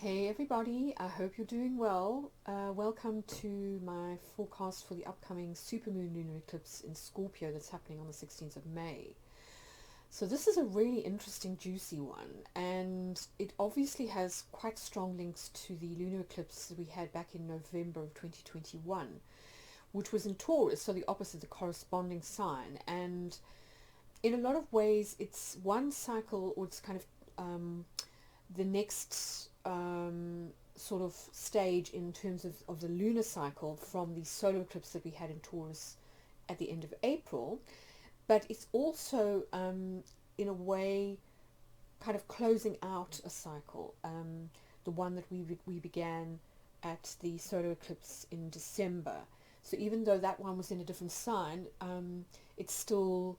Hey everybody, I hope you're doing well. Welcome to my forecast for the upcoming Supermoon Lunar Eclipse in Scorpio that's happening on the 16th of May. So this is a really interesting, juicy one, and it obviously has quite strong links to the lunar eclipse that we had back in November of 2021, which was in Taurus, so the opposite, the corresponding sign. And in a lot of ways, it's one cycle, or it's kind of the next sort of stage in terms of the lunar cycle from the solar eclipse that we had in Taurus at the end of April, but it's also in a way kind of closing out a cycle, the one that we began at the solar eclipse in December. So even though that one was in a different sign, it's still,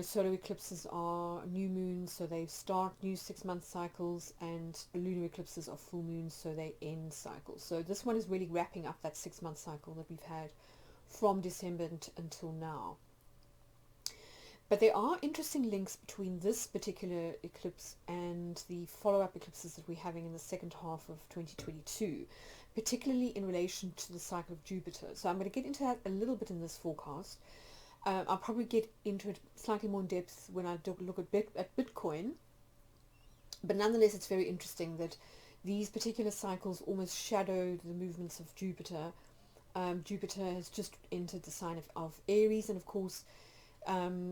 solar eclipses are new moons, so they start new 6-month cycles, and lunar eclipses are full moons, so they end cycles. So this one is really wrapping up that 6-month cycle that we've had from December until now. But there are interesting links between this particular eclipse and the follow-up eclipses that we're having in the second half of 2022, particularly in relation to the cycle of Jupiter. So I'm going to get into that a little bit in this forecast. I'll probably get into it slightly more in depth when I look at Bitcoin, but nonetheless it's very interesting that these particular cycles almost shadow the movements of Jupiter. Jupiter has just entered the sign of Aries, and of course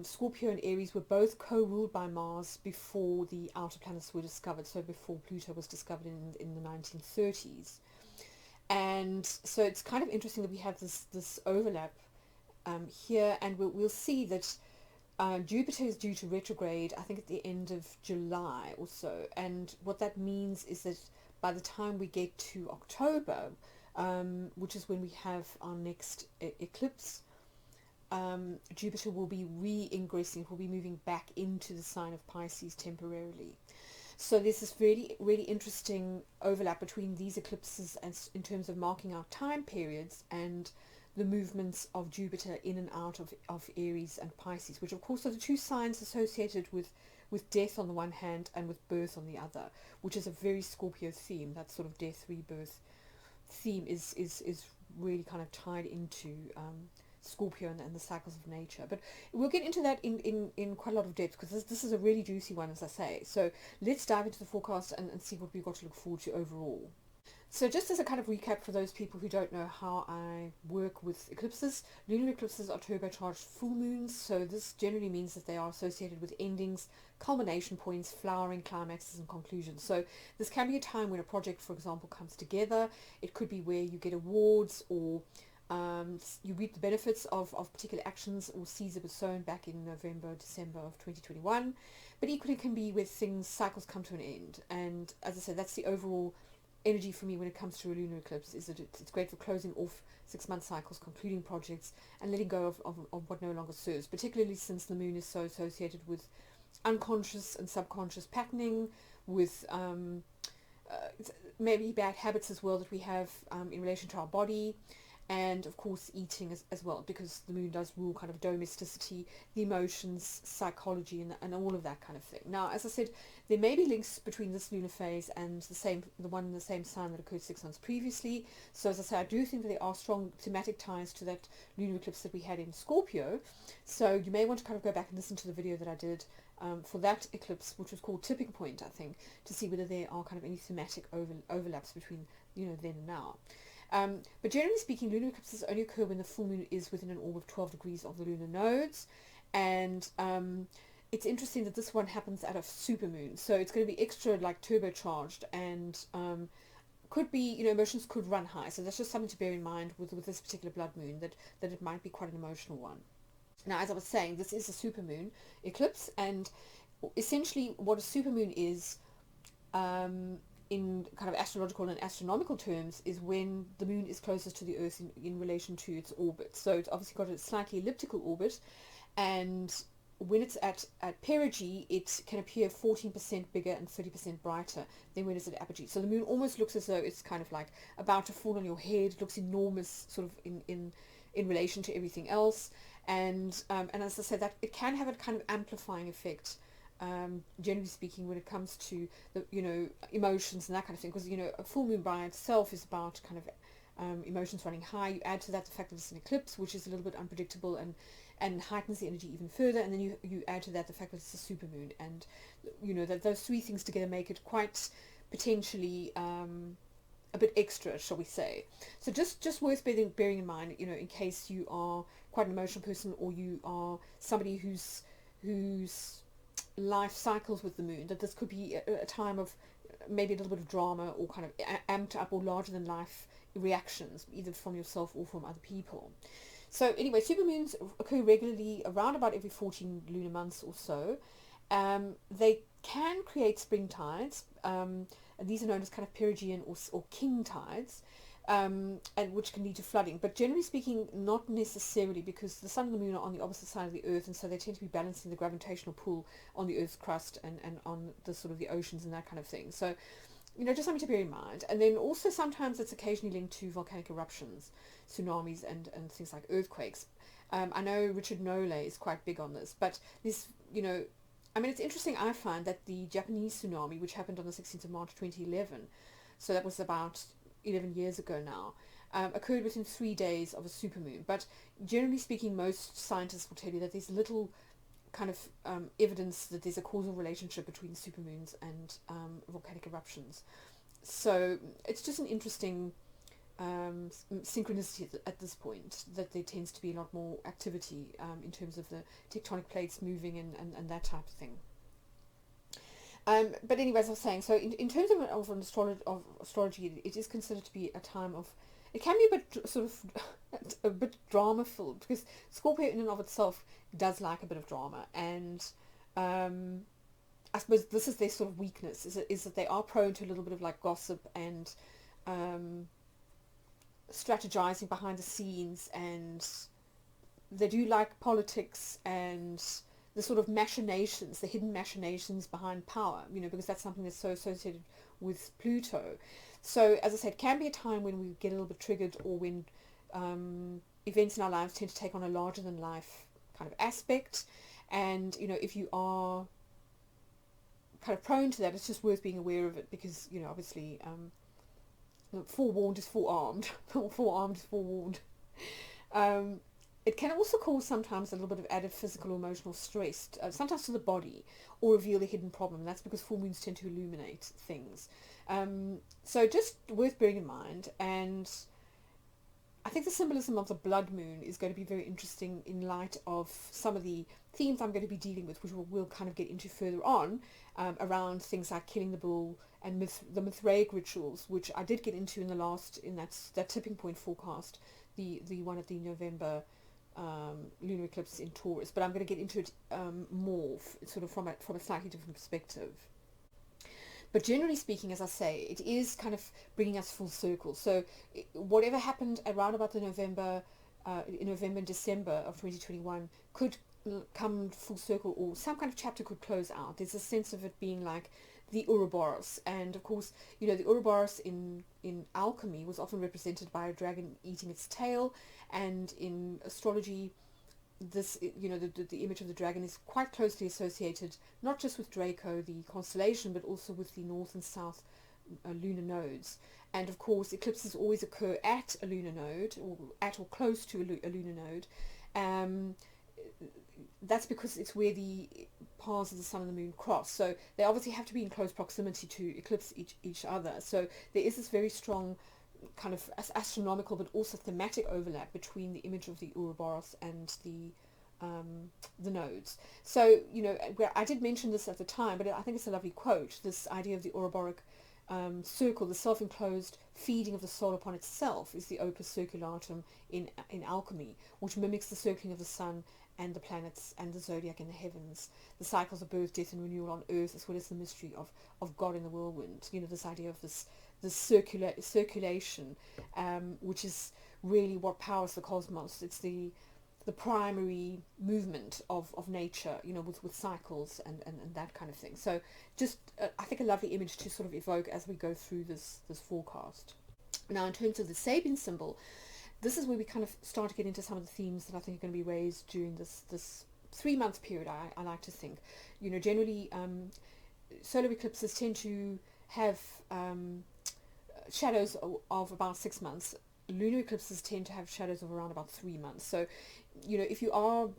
Scorpio and Aries were both co-ruled by Mars before the outer planets were discovered, so before Pluto was discovered in the 1930s. And so it's kind of interesting that we have this overlap here, and we'll see that Jupiter is due to retrograde, I think, at the end of July or so. And what that means is that by the time we get to October, which is when we have our next eclipse, Jupiter will be re-ingressing, will be moving back into the sign of Pisces temporarily. So there's this really, really interesting overlap between these eclipses as in terms of marking our time periods and the movements of Jupiter in and out of Aries and Pisces, which of course are the two signs associated with death on the one hand and with birth on the other, which is a very Scorpio theme. That sort of death, rebirth theme is really kind of tied into Scorpio and the cycles of nature. But we'll get into that in quite a lot of depth, because this is a really juicy one, as I say. So let's dive into the forecast and see what we've got to look forward to overall. So just as a kind of recap for those people who don't know how I work with eclipses, lunar eclipses are turbocharged full moons, so this generally means that they are associated with endings, culmination points, flowering, climaxes and conclusions. So this can be a time when a project, for example, comes together. It could be where you get awards, or you reap the benefits of particular actions or seeds that were sown back in November, December of 2021. But equally it can be where cycles come to an end. And as I said, that's the overall energy for me when it comes to a lunar eclipse, is that it's great for closing off 6-month cycles, concluding projects, and letting go of what no longer serves, particularly since the moon is so associated with unconscious and subconscious patterning, with maybe bad habits as well that we have in relation to our body, and of course eating as well, because the moon does rule kind of domesticity, the emotions, psychology, and all of that kind of thing. Now, as I said, there may be links between this lunar phase and the one in the same sign that occurred 6 months previously. So as I say, I do think that there are strong thematic ties to that lunar eclipse that we had in Scorpio. So you may want to kind of go back and listen to the video that I did for that eclipse, which was called Tipping Point, I think, to see whether there are kind of any thematic overlaps between then and now. But generally speaking, lunar eclipses only occur when the full moon is within an orb of 12 degrees of the lunar nodes, and it's interesting that this one happens at a supermoon, so it's going to be extra like turbocharged, and could be, emotions could run high. So that's just something to bear in mind with this particular blood moon, that it might be quite an emotional one. Now, as I was saying, this is a supermoon eclipse, and essentially what a supermoon is, in kind of astrological and astronomical terms, is when the moon is closest to the earth in relation to its orbit. So it's obviously got a slightly elliptical orbit, and when it's at perigee, it can appear 14% bigger and 30% brighter than when it's at apogee. So the moon almost looks as though it's kind of like about to fall on your head. It looks enormous, sort of in relation to everything else. And as I said, that it can have a kind of amplifying effect generally speaking, when it comes to the, emotions and that kind of thing, because, a full moon by itself is about kind of emotions running high. You add to that the fact that it's an eclipse, which is a little bit unpredictable and heightens the energy even further, and then you add to that the fact that it's a supermoon, and that those three things together make it quite potentially a bit extra, shall we say. So just worth bearing in mind, in case you are quite an emotional person, or you are somebody whose life cycles with the moon, that this could be a time of maybe a little bit of drama, or kind of amped up or larger than life reactions, either from yourself or from other people. So anyway, supermoons occur regularly around about every 14 lunar months or so. They can create spring tides, and these are known as kind of perigean or king tides, and which can lead to flooding. But generally speaking, not necessarily, because the sun and the moon are on the opposite side of the earth, and so they tend to be balancing the gravitational pull on the earth's crust and on the sort of the oceans and that kind of thing. So just something to bear in mind. And then also sometimes it's occasionally linked to volcanic eruptions, tsunamis, and things like earthquakes. I know Richard Nole is quite big on this, but this, it's interesting, I find, that the Japanese tsunami, which happened on the 16th of March 2011, so that was about 11 years ago now, occurred within 3 days of a supermoon. But generally speaking, most scientists will tell you that there's little kind of evidence that there's a causal relationship between supermoons and volcanic eruptions. So it's just an interesting synchronicity at this point, that there tends to be a lot more activity in terms of the tectonic plates moving and that type of thing. But anyway, as I was saying, so in terms of astrology, it is considered to be a time of, it can be a bit sort of a bit drama filled, because Scorpio in and of itself does like a bit of drama, and I suppose this is their sort of weakness, is that they are prone to a little bit of like gossip and strategizing behind the scenes, and they do like politics and the sort of machinations, the hidden machinations behind power, because that's something that's so associated with Pluto. So, as I said, can be a time when we get a little bit triggered, or when events in our lives tend to take on a larger than life kind of aspect. And, if you are kind of prone to that, it's just worth being aware of it, because, obviously, forewarned is forearmed, or forearmed is forewarned. It can also cause sometimes a little bit of added physical or emotional stress, sometimes to the body, or reveal a hidden problem. And that's because full moons tend to illuminate things. So just worth bearing in mind. And I think the symbolism of the blood moon is going to be very interesting in light of some of the themes I'm going to be dealing with, which we'll kind of get into further on, around things like killing the bull and the Mithraic rituals, which I did get into in that tipping point forecast, the one at the November lunar eclipse in Taurus. But I'm going to get into it more sort of from a slightly different perspective. But generally speaking, as I say, it is kind of bringing us full circle. So whatever happened around about the November and December of 2021 could come full circle, or some kind of chapter could close out. There's a sense of it being like the Ouroboros. And of course, the Ouroboros in alchemy was often represented by a dragon eating its tail. And in astrology, this, the image of the dragon is quite closely associated, not just with Draco, the constellation, but also with the north and south lunar nodes. And of course, eclipses always occur at a lunar node, or at or close to a lunar node. That's because it's where the paths of the sun and the moon cross. So they obviously have to be in close proximity to eclipse each other. So there is this very strong kind of astronomical but also thematic overlap between the image of the Ouroboros and the nodes. So, I did mention this at the time, but I think it's a lovely quote, this idea of the Ouroboric circle, the self-enclosed feeding of the soul upon itself, is the opus circulatum in alchemy, which mimics the circling of the sun and the planets and the zodiac in the heavens, the cycles of birth, death, and renewal on earth, as well as the mystery of God in the whirlwind. This idea of this circulation, which is really what powers the cosmos. It's the primary movement of nature, with cycles and that kind of thing. So just I think a lovely image to sort of evoke as we go through this forecast. Now, in terms of the Sabian symbol, this is where we kind of start to get into some of the themes that I think are going to be raised during this 3-month period, I like to think. Generally solar eclipses tend to have shadows of about 6 months. Lunar eclipses tend to have shadows of around about 3 months. So, if you are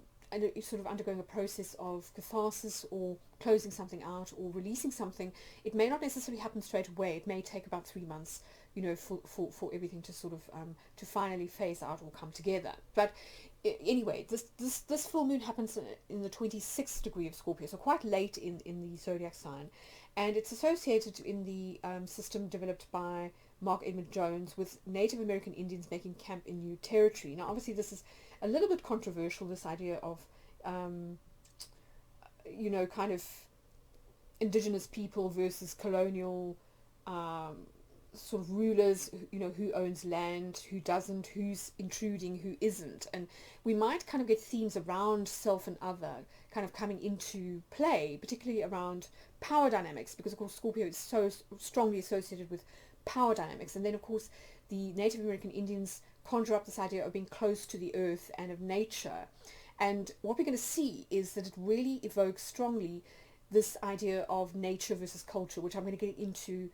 sort of undergoing a process of catharsis or closing something out or releasing something, it may not necessarily happen straight away. It may take about 3 months, for everything to sort of to finally phase out or come together. But anyway, this full moon happens in the 26th degree of Scorpio, so quite late in the zodiac sign, and it's associated in the system developed by Mark Edmund Jones with Native American Indians making camp in new territory. Now, obviously, this is a little bit controversial, this idea of, kind of indigenous people versus colonial sort of rulers, who owns land, who doesn't, who's intruding, who isn't. And we might kind of get themes around self and other kind of coming into play, particularly around power dynamics, because of course Scorpio is so strongly associated with power dynamics. And then of course the Native American Indians conjure up this idea of being close to the earth and of nature. And what we're going to see is that it really evokes strongly this idea of nature versus culture, which I'm going to get into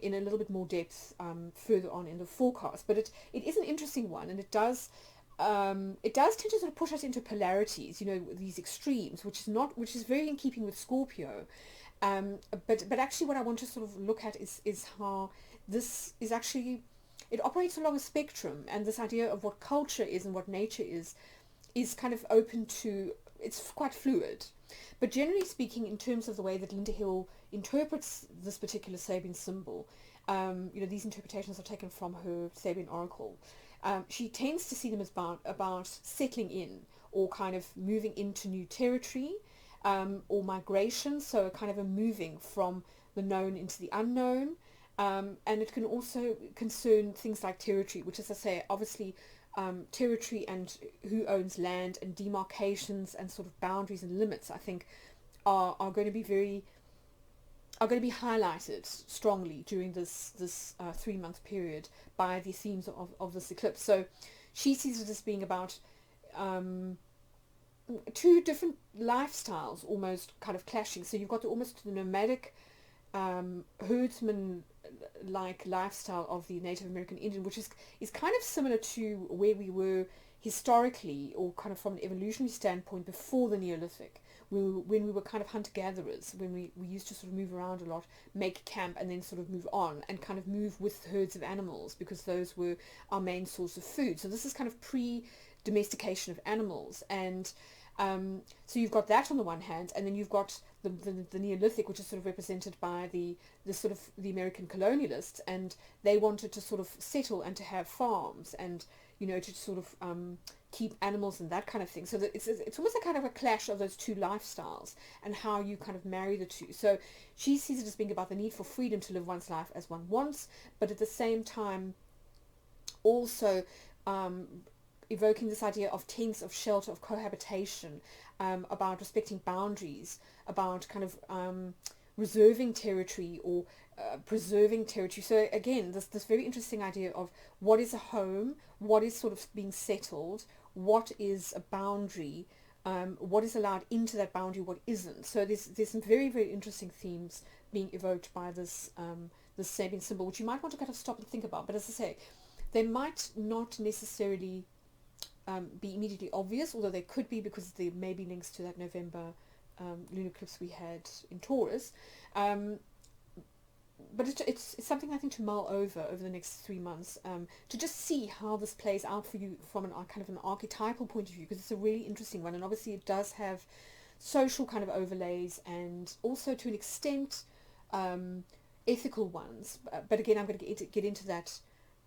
in a little bit more depth further on in the forecast. But it is an interesting one, and it does tend to sort of push us into polarities, these extremes, which is very in keeping with Scorpio. But actually what I want to sort of look at is how this is actually, it operates along a spectrum, and this idea of what culture is and what nature is kind of open to, it's quite fluid. But generally speaking, in terms of the way that Linda Hill interprets this particular Sabian symbol, these interpretations are taken from her Sabian oracle. She tends to see them as about settling in, or kind of moving into new territory, or migration, so kind of a moving from the known into the unknown. And it can also concern things like territory, which, as I say, obviously territory and who owns land and demarcations and sort of boundaries and limits, I think, are going to be highlighted strongly during this 3-month period by the themes of this eclipse. So she sees it as being about two different lifestyles almost kind of clashing. So you've got almost the nomadic herdsman like lifestyle of the Native American Indian, which is kind of similar to where we were historically, or kind of from an evolutionary standpoint, before the Neolithic, when we were kind of hunter-gatherers, when we used to sort of move around a lot, make camp, and then sort of move on and kind of move with herds of animals, because those were our main source of food. So this is kind of pre-domestication of animals. And so you've got that on the one hand, and then you've got the Neolithic, which is sort of represented by the sort of the American colonialists, and they wanted to sort of settle and to have farms, and to sort of keep animals and that kind of thing. So that it's almost a kind of a clash of those two lifestyles and how you kind of marry the two. So she sees it as being about the need for freedom to live one's life as one wants, but at the same time also evoking this idea of tents, of shelter, of cohabitation, about respecting boundaries, about kind of reserving territory or preserving territory. So again, this very interesting idea of what is a home, what is sort of being settled, what is a boundary, what is allowed into that boundary, what isn't. So there's some very, very interesting themes being evoked by this Sabian symbol, which you might want to kind of stop and think about. But as I say, they might not necessarily be immediately obvious, although they could be, because there may be links to that November lunar eclipse we had in Taurus. But it's something I think to mull over the next 3 months, to just see how this plays out for you from kind of an archetypal point of view, because it's a really interesting one, and obviously it does have social kind of overlays, and also to an extent ethical ones. But again, I'm going to get into that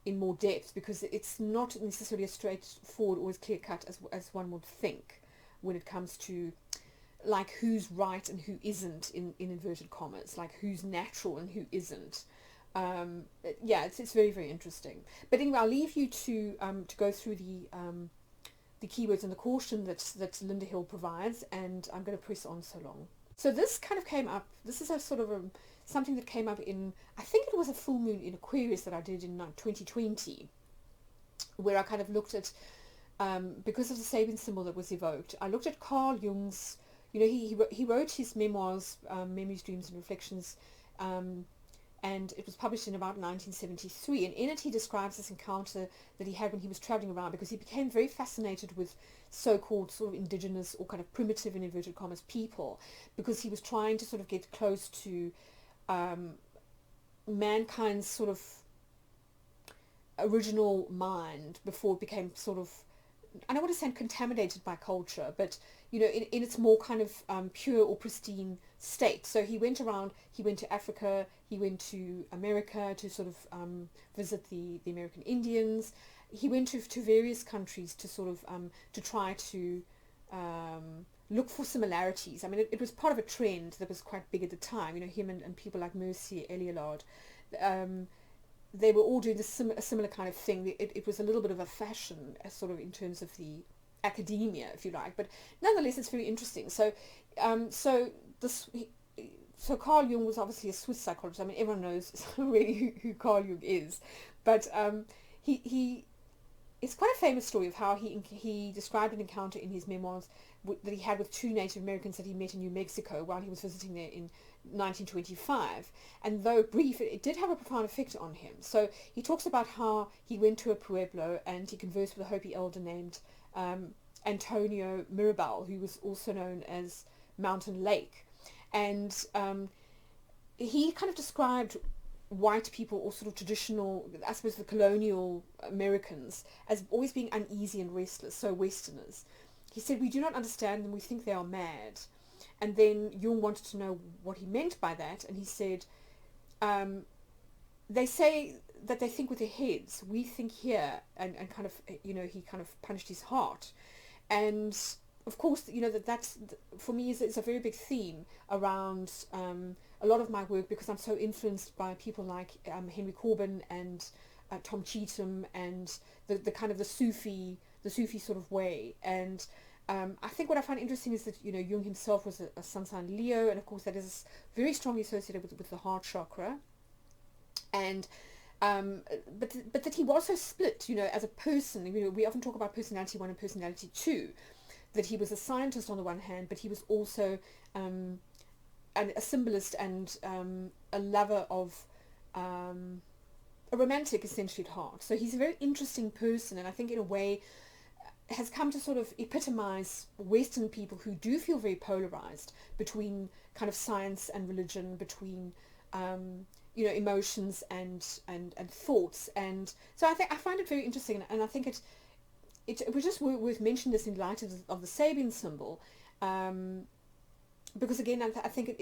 in more depth, because it's not necessarily as straightforward or as clear cut as one would think when it comes to like who's right and who isn't, in inverted commas, like who's natural and who isn't. Yeah, it's very, very interesting. But anyway, I'll leave you to go through the keywords and the caution that Linda Hill provides, and I'm going to press on so long. So this kind of came up, this is a sort of something that came up in, I think it was a full moon in Aquarius that I did in 2020, where I kind of looked at because of the Sabian symbol that was evoked. I looked at Carl Jung's, he wrote his memoirs, Memories, Dreams and Reflections, and it was published in about 1973, and in it he describes this encounter that he had when he was traveling around, because he became very fascinated with so-called sort of indigenous or kind of primitive, in inverted commas, people, because he was trying to sort of get close to mankind's sort of original mind before it became sort of, I don't want to say contaminated by culture, but in its more kind of pure or pristine state. So he went around, he went to Africa, he went to America to sort of visit the American Indians. He went to various countries to sort of to try to look for similarities. I mean, it was part of a trend that was quite big at the time. Him and people like Mercier Elielard, they were all doing a similar kind of thing. It was a little bit of a fashion, sort of in terms of the academia, if you like, but nonetheless, it's very interesting. So, so Carl Jung was obviously a Swiss psychologist. I mean, everyone knows really who Carl Jung is, but it's quite a famous story of how he described an encounter in his memoirs that he had with two Native Americans that he met in New Mexico while he was visiting there in 1925. And though brief, it did have a profound effect on him. So he talks about how he went to a pueblo and he conversed with a Hopi elder named Antonio Mirabal, who was also known as Mountain Lake. And he kind of described white people, or sort of traditional, I suppose the colonial Americans, as always being uneasy and restless, so Westerners. He said, we do not understand them, we think they are mad. And then Jung wanted to know what he meant by that, and he said, they say that they think with their heads, we think here, and kind of, he kind of punched his heart. And of course, that's for me is a very big theme around a lot of my work, because I'm so influenced by people like Henry Corbin and Tom Cheetham, and the kind of the Sufi sort of way. And I think what I find interesting is that Jung himself was a sun sign Leo, and of course that is very strongly associated with the heart chakra. And but that he was so split, as a person. We often talk about personality 1 and personality 2. That he was a scientist on the one hand, but he was also a symbolist and a lover of a romantic, essentially, at heart. So he's a very interesting person, and I think in a way has come to sort of epitomize Western people who do feel very polarized between kind of science and religion, between emotions and thoughts. And so I find it very interesting, and I think it was just worth mentioning this in light of the Sabian symbol, because again I think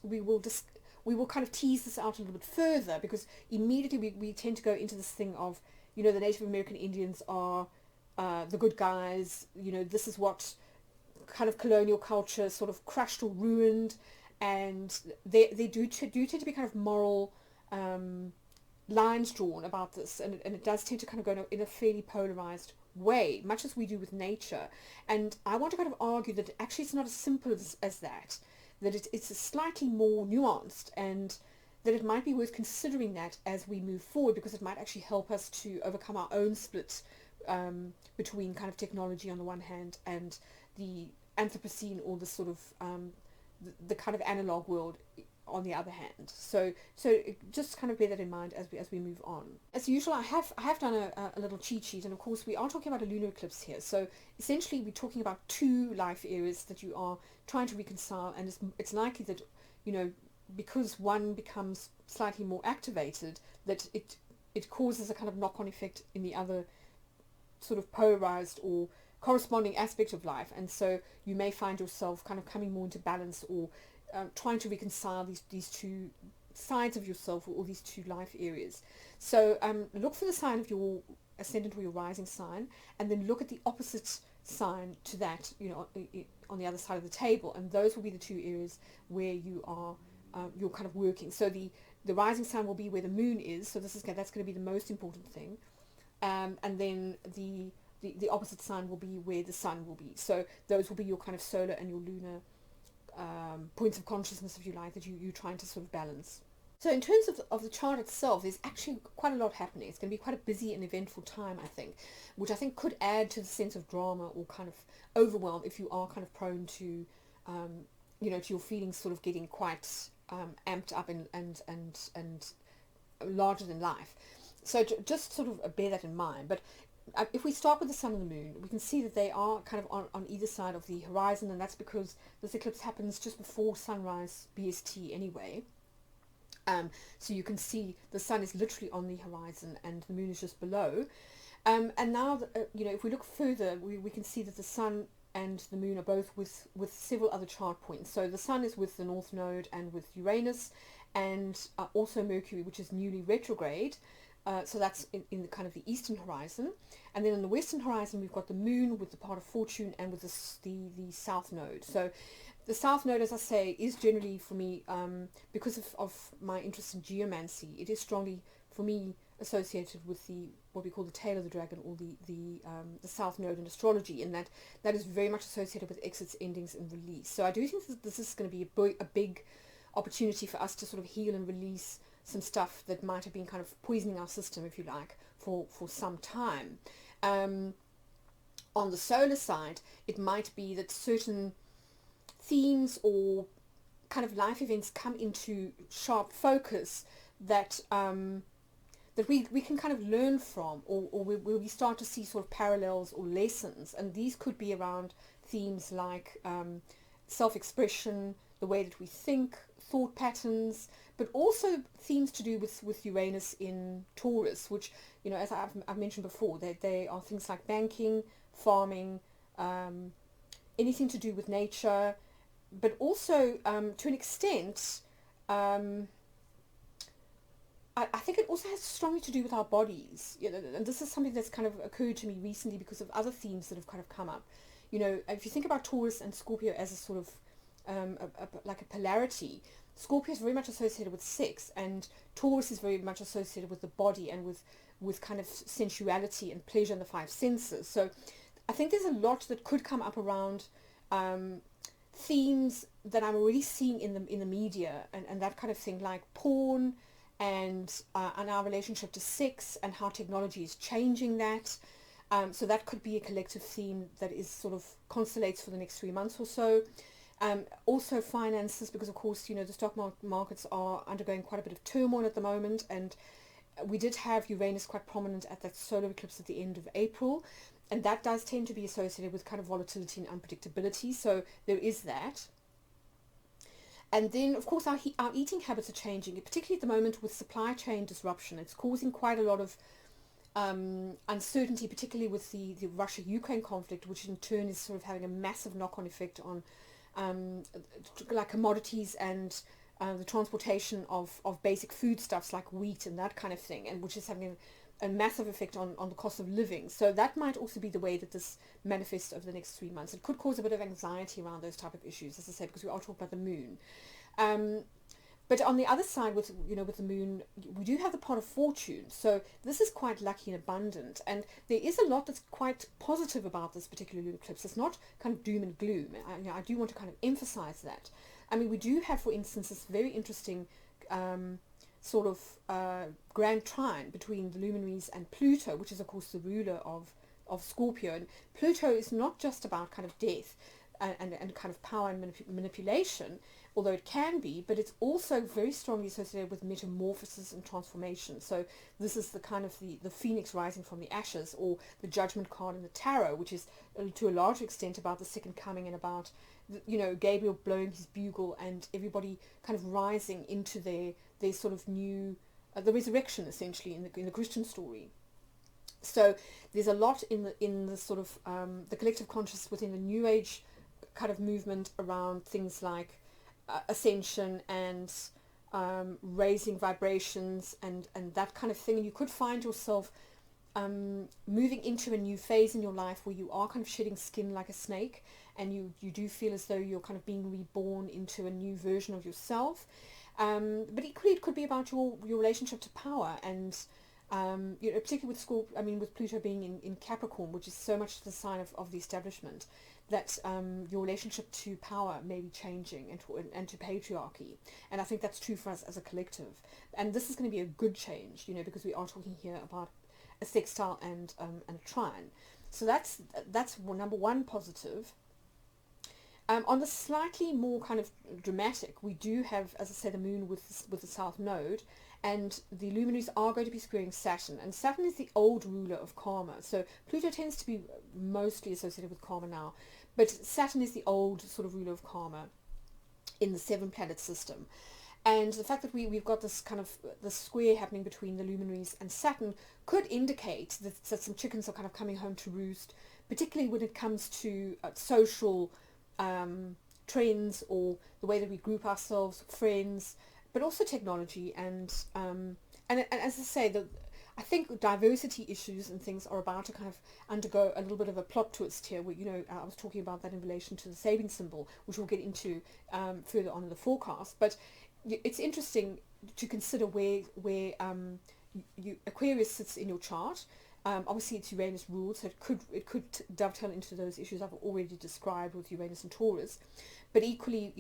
we will kind of tease this out a little bit further, because immediately we tend to go into this thing of the Native American Indians are the good guys. This is what kind of colonial culture sort of crushed or ruined, and they do tend to be kind of moral lines drawn about this, and it does tend to kind of go in a fairly polarized way, much as we do with nature. And I want to kind of argue that actually it's not as simple as that it's slightly more nuanced, and that it might be worth considering that as we move forward, because it might actually help us to overcome our own split between kind of technology on the one hand and the Anthropocene, or the sort of the kind of analog world on the other hand. So just kind of bear that in mind as we move on. As usual, I have done a little cheat sheet, and of course we are talking about a lunar eclipse here. So essentially we're talking about two life areas that you are trying to reconcile, and it's likely that because one becomes slightly more activated, that it causes a kind of knock-on effect in the other sort of polarized or corresponding aspect of life. And so you may find yourself kind of coming more into balance, or trying to reconcile these two sides of yourself, or these two life areas. So look for the sign of your ascendant or your rising sign, and then look at the opposite sign to that, on the other side of the table, and those will be the two areas where you're kind of working. So the rising sign will be where the moon is, so that's going to be the most important thing, and then the opposite sign will be where the sun will be. So those will be your kind of solar and your lunar points of consciousness, if you like, that you're trying to sort of balance. So in terms of the chart itself, there's actually quite a lot happening. It's going to be quite a busy and eventful time, I think, which I think could add to the sense of drama or kind of overwhelm if you are kind of prone to, to your feelings sort of getting quite amped up and larger than life. So just sort of bear that in mind. But if we start with the sun and the moon, we can see that they are kind of on either side of the horizon, and that's because this eclipse happens just before sunrise BST anyway. So you can see the sun is literally on the horizon and the moon is just below. And now, if we look further, we can see that the sun and the moon are both with several other chart points. So the sun is with the North Node and with Uranus, and also Mercury, which is newly retrograde. So that's in the kind of the eastern horizon. And then in the western horizon, we've got the moon with the part of fortune and with the south node. So the south node, as I say, is generally for me, because of my interest in geomancy, it is strongly for me associated with what we call the tail of the dragon, or the south node in astrology, and that is very much associated with exits, endings, and release. So I do think that this is going to be a big opportunity for us to sort of heal and release some stuff that might have been kind of poisoning our system, if you like, for some time. On the solar side, it might be that certain themes or kind of life events come into sharp focus that that we can kind of learn from, or where we start to see sort of parallels or lessons, and these could be around themes like self-expression, the way that we think, thought patterns, but also themes to do with Uranus in Taurus, which, as I've mentioned before, they are things like banking, farming, anything to do with nature, but also to an extent, I think it also has strongly to do with our bodies. And this is something that's kind of occurred to me recently because of other themes that have kind of come up. If you think about Taurus and Scorpio as a sort of like a polarity, Scorpio is very much associated with sex, and Taurus is very much associated with the body and with kind of sensuality and pleasure in the five senses. So I think there's a lot that could come up around themes that I'm already seeing in the media and that kind of thing, like porn and our relationship to sex and how technology is changing that. So that could be a collective theme that is sort of constellates for the next 3 months or so. Also finances, because of course, the stock markets are undergoing quite a bit of turmoil at the moment, and we did have Uranus quite prominent at that solar eclipse at the end of April, and that does tend to be associated with kind of volatility and unpredictability, so there is that. And then, of course, our eating habits are changing, particularly at the moment with supply chain disruption. It's causing quite a lot of uncertainty, particularly with the Russia-Ukraine conflict, which in turn is sort of having a massive knock-on effect on like commodities and the transportation of basic foodstuffs like wheat and that kind of thing, and which is having a massive effect on the cost of living. So that might also be the way that this manifests over the next 3 months. It could cause a bit of anxiety around those type of issues, as I said, because we are talking about the moon. But on the other side, with the moon, we do have the pot of fortune. So this is quite lucky and abundant, and there is a lot that's quite positive about this particular lunar eclipse. It's not kind of doom and gloom. I do want to kind of emphasize that. I mean, we do have, for instance, this very interesting sort of grand trine between the luminaries and Pluto, which is of course the ruler of Scorpio. And Pluto is not just about kind of death and kind of power and manipulation, although it can be, but it's also very strongly associated with metamorphosis and transformation. So this is the kind of the phoenix rising from the ashes, or the judgment card in the tarot, which is to a large extent about the second coming and about Gabriel blowing his bugle and everybody kind of rising into their sort of new the resurrection, essentially, in the Christian story. So there's a lot in the sort of the collective conscious within the New Age kind of movement around things like ascension and raising vibrations and that kind of thing. And you could find yourself moving into a new phase in your life where you are kind of shedding skin like a snake, and you do feel as though you're kind of being reborn into a new version of yourself. But equally, it could be about your relationship to power and Particularly with Pluto being in Capricorn, which is so much the sign of the establishment, that your relationship to power may be changing and to patriarchy. And I think that's true for us as a collective. And this is going to be a good change, because we are talking here about a sextile and a trine. So that's number one positive. On the slightly more kind of dramatic, we do have, as I said, the moon with the south node, and the luminaries are going to be squaring Saturn, and Saturn is the old ruler of karma. So Pluto tends to be mostly associated with karma now, but Saturn is the old sort of ruler of karma in the 7-planet system. And the fact that we've got this kind of the square happening between the luminaries and Saturn could indicate that some chickens are kind of coming home to roost, particularly when it comes to social trends, or the way that we group ourselves, friends, but also technology, and as I say, I think diversity issues and things are about to kind of undergo a little bit of a plot twist here. Where, I was talking about that in relation to the Sabian symbol, which we'll get into further on in the forecast. But it's interesting to consider where Aquarius sits in your chart. Obviously, it's Uranus ruled, so it could dovetail into those issues I've already described with Uranus and Taurus. But equally,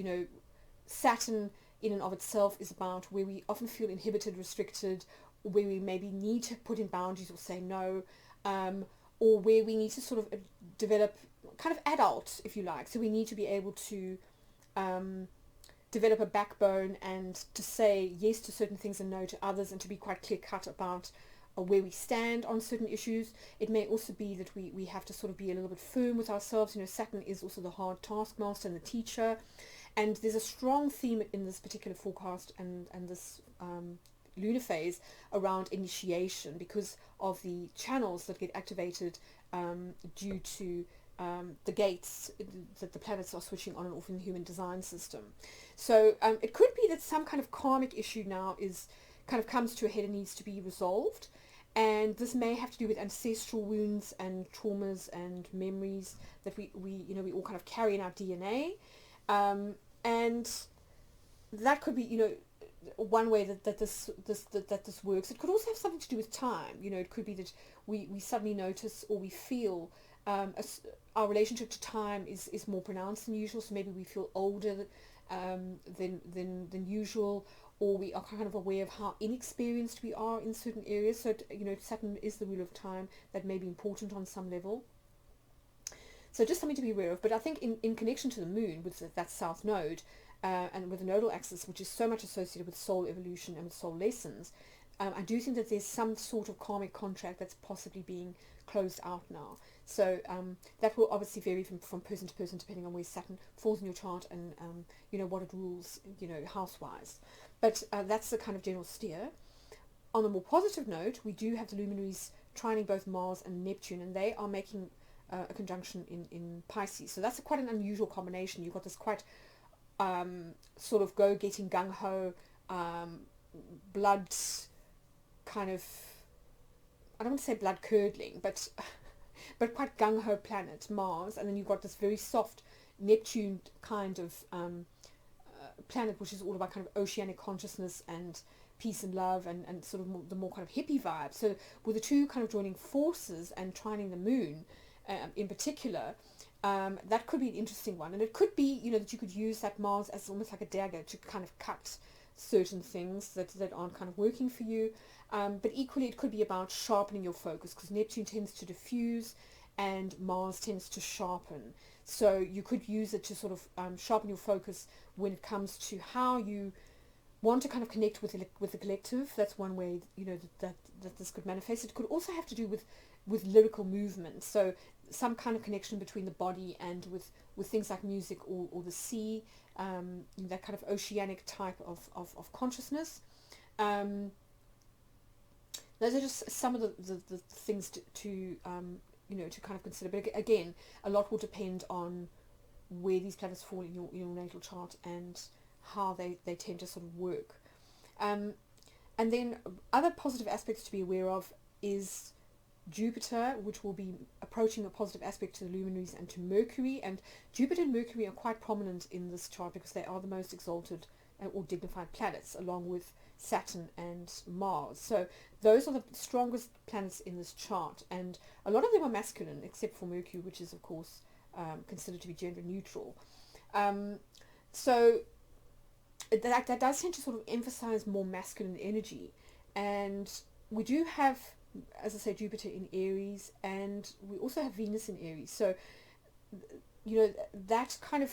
Saturn in and of itself is about where we often feel inhibited, restricted, where we maybe need to put in boundaries or say no, or where we need to sort of develop kind of adult, if you like. So we need to be able to develop a backbone and to say yes to certain things and no to others, and to be quite clear-cut about where we stand on certain issues. It may also be that we have to sort of be a little bit firm with ourselves. Saturn is also the hard taskmaster and the teacher. And there's a strong theme in this particular forecast and this lunar phase around initiation, because of the channels that get activated due to the gates that the planets are switching on and off in the human design system. So it could be that some kind of karmic issue now comes to a head and needs to be resolved. And this may have to do with ancestral wounds and traumas and memories that we all kind of carry in our DNA. And that could be, one way that this works. It could also have something to do with time. It could be that we suddenly notice, or we feel our relationship to time is more pronounced than usual. So maybe we feel older than usual, or we are kind of aware of how inexperienced we are in certain areas. So Saturn is the ruler of time. That may be important on some level. So just something to be aware of. But I think in connection to the moon, with that south node, and with the nodal axis, which is so much associated with soul evolution and with soul lessons, I do think that there's some sort of karmic contract that's possibly being closed out now. So that will obviously vary from person to person, depending on where Saturn falls in your chart and what it rules, house-wise. But that's the kind of general steer. On a more positive note, we do have the luminaries trining both Mars and Neptune, and they are making a conjunction in Pisces. So that's quite an unusual combination. You've got this quite sort of go-getting, gung-ho, blood kind of, I don't want to say blood-curdling, but quite gung-ho planet, Mars, and then you've got this very soft Neptune kind of planet, which is all about kind of oceanic consciousness and peace and love and sort of the more kind of hippie vibe. So with the two kind of joining forces and trining the moon, in particular, that could be an interesting one. And it could be, that you could use that Mars as almost like a dagger to kind of cut certain things that aren't kind of working for you. But equally, it could be about sharpening your focus, because Neptune tends to diffuse and Mars tends to sharpen. So you could use it to sort of sharpen your focus when it comes to how you want to kind of connect with the collective. That's one way, that this could manifest. It could also have to do with lyrical movement. So some kind of connection between the body and with things like music or the sea, that kind of oceanic type of consciousness. Those are just some of the things to kind of consider. But again, a lot will depend on where these planets fall in your natal chart and how they tend to sort of work. And then other positive aspects to be aware of is Jupiter, which will be approaching a positive aspect to the luminaries and to Mercury. And Jupiter and Mercury are quite prominent in this chart because they are the most exalted or dignified planets, along with Saturn and Mars. So those are the strongest planets in this chart, and a lot of them are masculine, except for Mercury, which is of course considered to be gender neutral. So that does tend to sort of emphasize more masculine energy, and we do have, as I say, Jupiter in Aries, and we also have Venus in Aries. So that kind of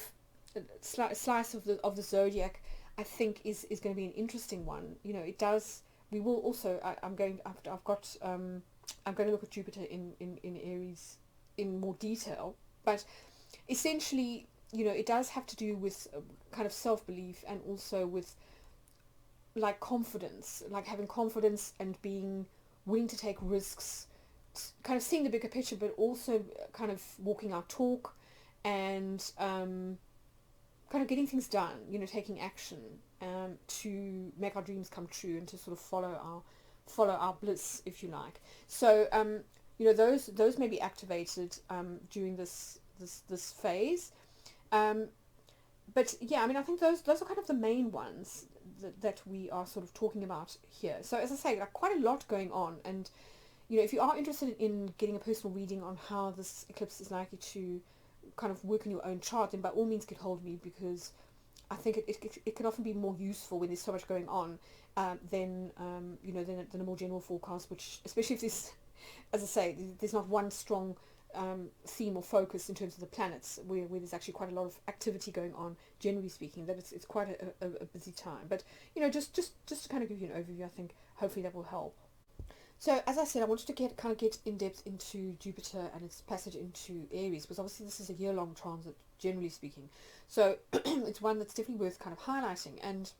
slice of the zodiac, I think, is going to be an interesting one. It does. We will also. I'm going to look at Jupiter in Aries in more detail, but essentially, it does have to do with kind of self-belief, and also with like confidence, like having confidence and being willing to take risks, kind of seeing the bigger picture, but also kind of walking our talk, and kind of getting things done, taking action to make our dreams come true, and to sort of follow our bliss, if you like. So those may be activated during this phase. But yeah, I mean, I think those are kind of the main ones that we are sort of talking about here. So as I say, like, quite a lot going on, and if you are interested in getting a personal reading on how this eclipse is likely to kind of work in your own chart, then by all means get hold of me, because I think it can often be more useful when there's so much going on than a more general forecast, which, especially if there's, as I say, there's not one strong theme or focus in terms of the planets, where there's actually quite a lot of activity going on, generally speaking, that it's quite a busy time. But just to kind of give you an overview, I think hopefully that will help. So as I said, I wanted to get in depth into Jupiter and its passage into Aries, because obviously this is a year-long transit, generally speaking. So it's one that's definitely worth kind of highlighting. And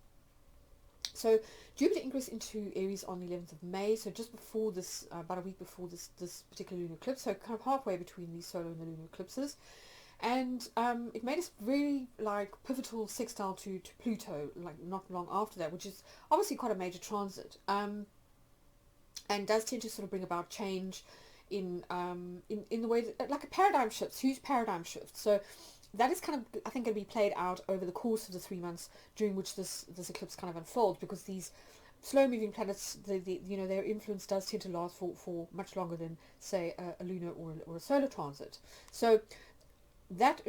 so Jupiter ingressed into Aries on the 11th of May, so just before this, about a week before this particular lunar eclipse, so kind of halfway between the solar and the lunar eclipses. And it made a really pivotal sextile to Pluto, not long after that, which is obviously quite a major transit. And does tend to sort of bring about change in the way that, like, a paradigm shift, huge paradigm shift. So that is kind of, I think, going to be played out over the course of the 3 months during which this eclipse kind of unfolds, because these slow-moving planets, their influence does tend to last for much longer than, say, a lunar or a solar transit. So that,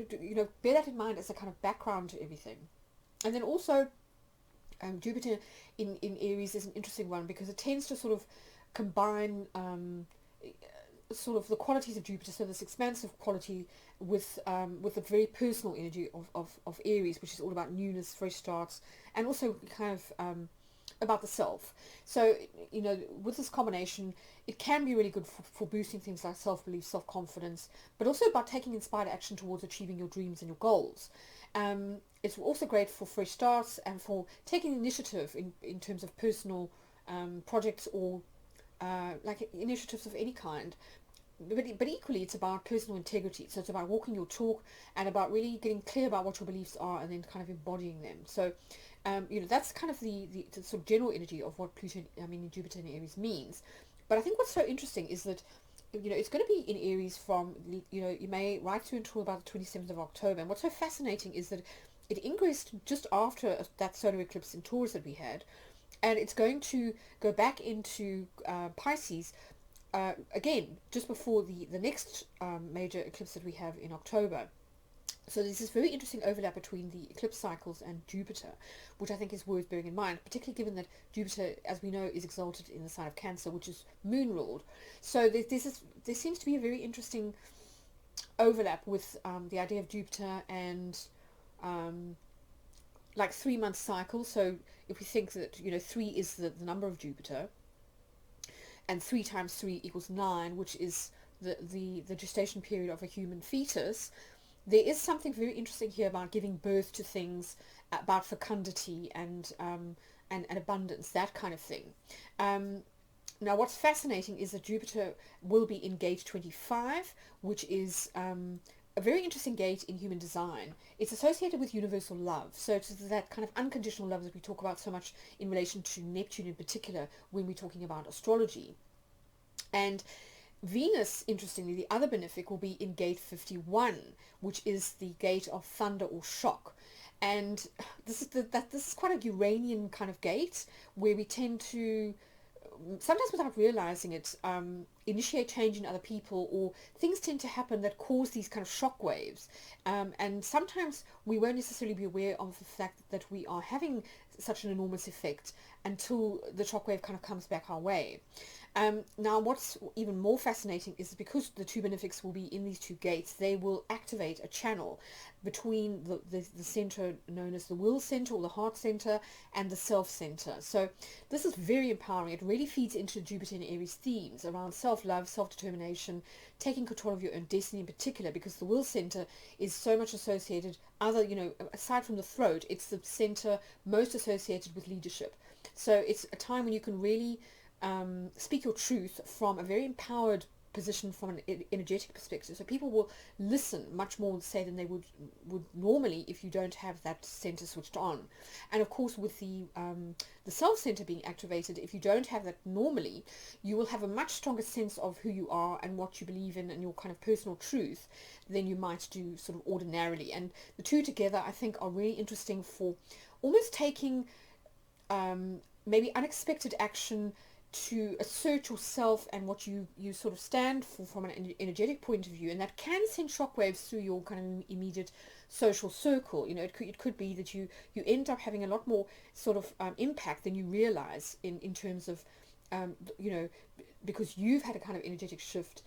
bear that in mind as a kind of background to everything. And then also, Jupiter in Aries is an interesting one, because it tends to sort of combine sort of the qualities of Jupiter, so this expansive quality, with the very personal energy of Aries, which is all about newness, fresh starts, and also kind of about the self. So with this combination, it can be really good for boosting things like self-belief, self-confidence, but also about taking inspired action towards achieving your dreams and your goals. It's also great for fresh starts and for taking initiative in terms of personal projects, or like initiatives of any kind. But equally, it's about personal integrity. So it's about walking your talk, and about really getting clear about what your beliefs are, and then kind of embodying them. So that's kind of the sort of general energy of what Jupiter in Aries means. But I think what's so interesting is that it's going to be in Aries from you may right through until about the 27th of October. And what's so fascinating is that it ingressed just after that solar eclipse in Taurus that we had, and it's going to go back into Pisces again just before the next major eclipse that we have in October. So there's this very interesting overlap between the eclipse cycles and Jupiter, which I think is worth bearing in mind, particularly given that Jupiter, as we know, is exalted in the sign of Cancer, which is moon ruled. So there seems to be a very interesting overlap with the idea of Jupiter and 3-month cycles. So if we think that 3 is the number of Jupiter, and 3 times 3 equals 9, which is the gestation period of a human fetus, there is something very interesting here about giving birth to things, about fecundity and abundance, that kind of thing. Now, what's fascinating is that Jupiter will be in gate 25, which is a very interesting gate in human design. It's associated with universal love. So it's that kind of unconditional love that we talk about so much in relation to Neptune in particular when we're talking about astrology. And Venus, interestingly, the other benefic, will be in gate 51, which is the gate of thunder or shock. And this is quite a Uranian kind of gate, where we tend to, sometimes without realizing it, initiate change in other people, or things tend to happen that cause these kind of shock waves. And sometimes we won't necessarily be aware of the fact that we are having such an enormous effect until the shockwave kind of comes back our way. Now, what's even more fascinating is because the two benefics will be in these two gates, they will activate a channel between the center known as the will center or the heart center and the self center. So this is very empowering. It really feeds into Jupiter and Aries themes around self-love, self-determination, taking control of your own destiny in particular, because the will center is so much associated, aside from the throat, it's the center most associated with leadership. So it's a time when you can really speak your truth from a very empowered position, from an energetic perspective. So people will listen much more, say, than they would normally if you don't have that center switched on. And of course, with the self center being activated, if you don't have that normally, you will have a much stronger sense of who you are and what you believe in and your kind of personal truth than you might do sort of ordinarily. And the two together, I think, are really interesting for almost taking maybe unexpected action to assert yourself and what you sort of stand for from an energetic point of view, and that can send shockwaves through your kind of immediate social circle. It could be that you end up having a lot more sort of impact than you realize in terms of because you've had a kind of energetic shift.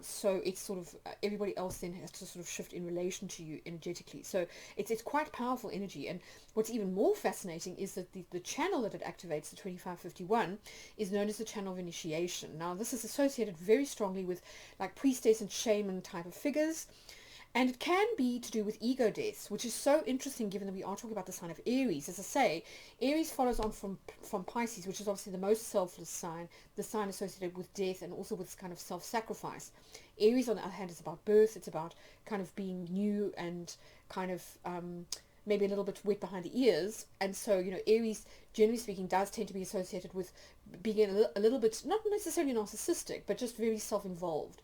So it's sort of everybody else then has to sort of shift in relation to you energetically. So it's quite powerful energy. And what's even more fascinating is that the channel that it activates, the 2551, is known as the channel of initiation. Now, this is associated very strongly with like priestess and shaman type of figures. And it can be to do with ego deaths, which is so interesting given that we are talking about the sign of Aries. As I say, Aries follows on from Pisces, which is obviously the most selfless sign, the sign associated with death and also with kind of self-sacrifice. Aries, on the other hand, is about birth. It's about kind of being new and kind of maybe a little bit wet behind the ears. And so, Aries, generally speaking, does tend to be associated with being a little bit, not necessarily narcissistic, but just very self-involved.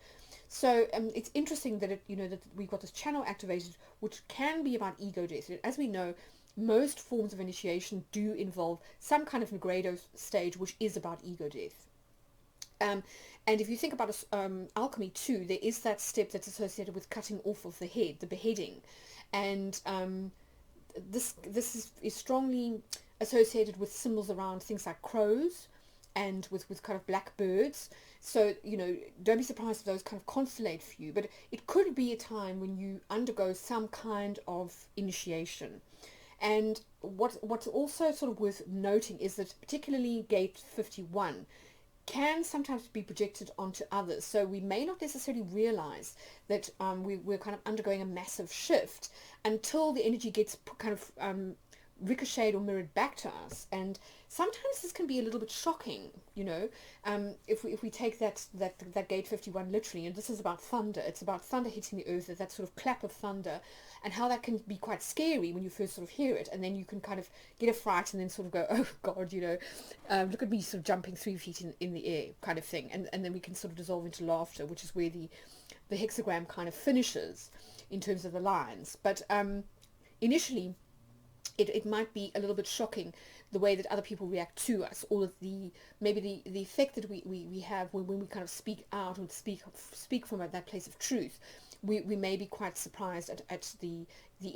So it's interesting that that we've got this channel activated, which can be about ego death. As we know, most forms of initiation do involve some kind of nigredo stage, which is about ego death. And if you think about alchemy too, there is that step that's associated with cutting off of the head, the beheading, and this is strongly associated with symbols around things like crows and with kind of black birds. So, don't be surprised if those kind of constellate for you, but it could be a time when you undergo some kind of initiation. And what's also sort of worth noting is that particularly gate 51 can sometimes be projected onto others. So we may not necessarily realize that we're kind of undergoing a massive shift until the energy gets kind of ricocheted or mirrored back to us. And sometimes this can be a little bit shocking, if we take that gate 51 literally. And this is about thunder. It's about thunder hitting the earth, that sort of clap of thunder, and how that can be quite scary when you first sort of hear it, and then you can kind of get a fright and then sort of go, oh God, look at me sort of jumping 3 feet in the air kind of thing. And then we can sort of dissolve into laughter, which is where the hexagram kind of finishes in terms of the lines. But initially, it might be a little bit shocking the way that other people react to us, or the effect that we have when we kind of speak out and speak from that place of truth. We may be quite surprised at the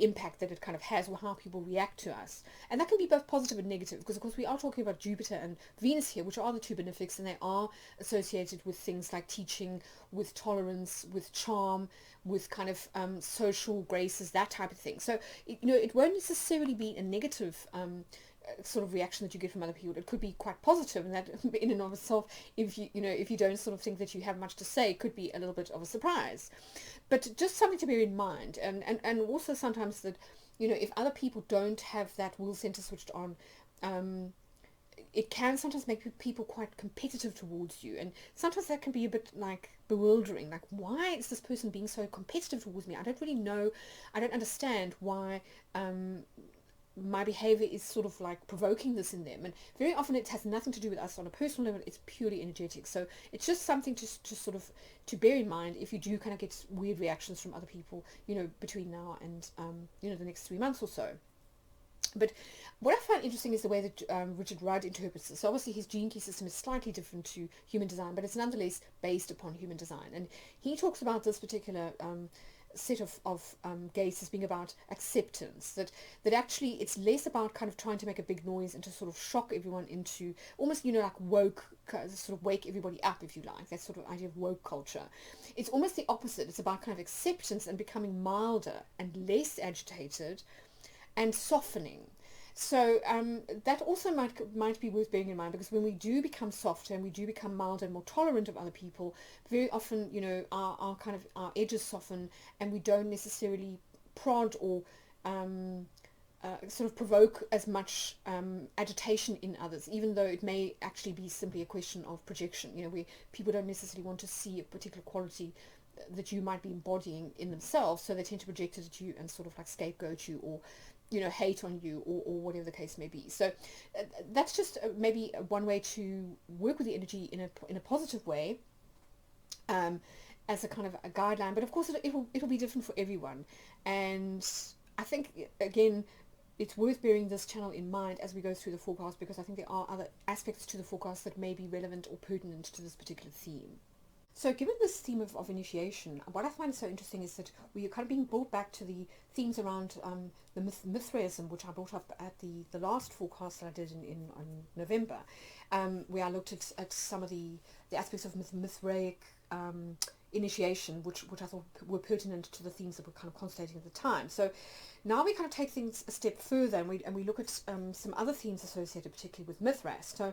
impact that it kind of has, or how people react to us. And that can be both positive and negative, because of course we are talking about Jupiter and Venus here, which are the two benefics, and they are associated with things like teaching, with tolerance, with charm, with kind of social graces, that type of thing. So it won't necessarily be a negative sort of reaction that you get from other people. It could be quite positive, and that in and of itself, if you don't sort of think that you have much to say, could be a little bit of a surprise. But just something to bear in mind, and also sometimes that if other people don't have that will center switched on, it can sometimes make people quite competitive towards you, and sometimes that can be a bit like bewildering. Like, why is this person being so competitive towards me? I don't really know. I don't understand why my behavior is sort of like provoking this in them. And very often it has nothing to do with us on a personal level. It's purely energetic. So it's just something to sort of to bear in mind if you do kind of get weird reactions from other people, between now and the next 3 months or so. But what I find interesting is the way that Richard Rudd interprets this. So obviously his gene key system is slightly different to human design, but it's nonetheless based upon human design. And he talks about this particular set of gates as being about acceptance, that actually it's less about kind of trying to make a big noise and to sort of shock everyone into almost, you know, like woke, sort of wake everybody up, if you like, that sort of idea of woke culture. It's almost the opposite. It's about kind of acceptance and becoming milder and less agitated and softening. So that also might be worth bearing in mind, because when we do become softer and we do become milder and more tolerant of other people, very often, you know, our kind of our edges soften, and we don't necessarily prod or sort of provoke as much agitation in others, even though it may actually be simply a question of projection. You know, where people don't necessarily want to see a particular quality that you might be embodying in themselves, so they tend to project it at you and sort of like scapegoat you, or, you know, hate on you, or whatever the case may be. So that's just maybe one way to work with the energy in a positive way, as a kind of a guideline. But of course it'll be different for everyone, and I think again it's worth bearing this channel in mind as we go through the forecast, because I think there are other aspects to the forecast that may be relevant or pertinent to this particular theme. So given this theme of initiation, what I find so interesting is that we are kind of being brought back to the themes around the Mithraism, which I brought up at the last forecast that I did in November, where I looked at some of the aspects of Mithraic initiation, which I thought were pertinent to the themes that were kind of constellating at the time. So now we kind of take things a step further, and we look at some other themes associated particularly with Mithras. So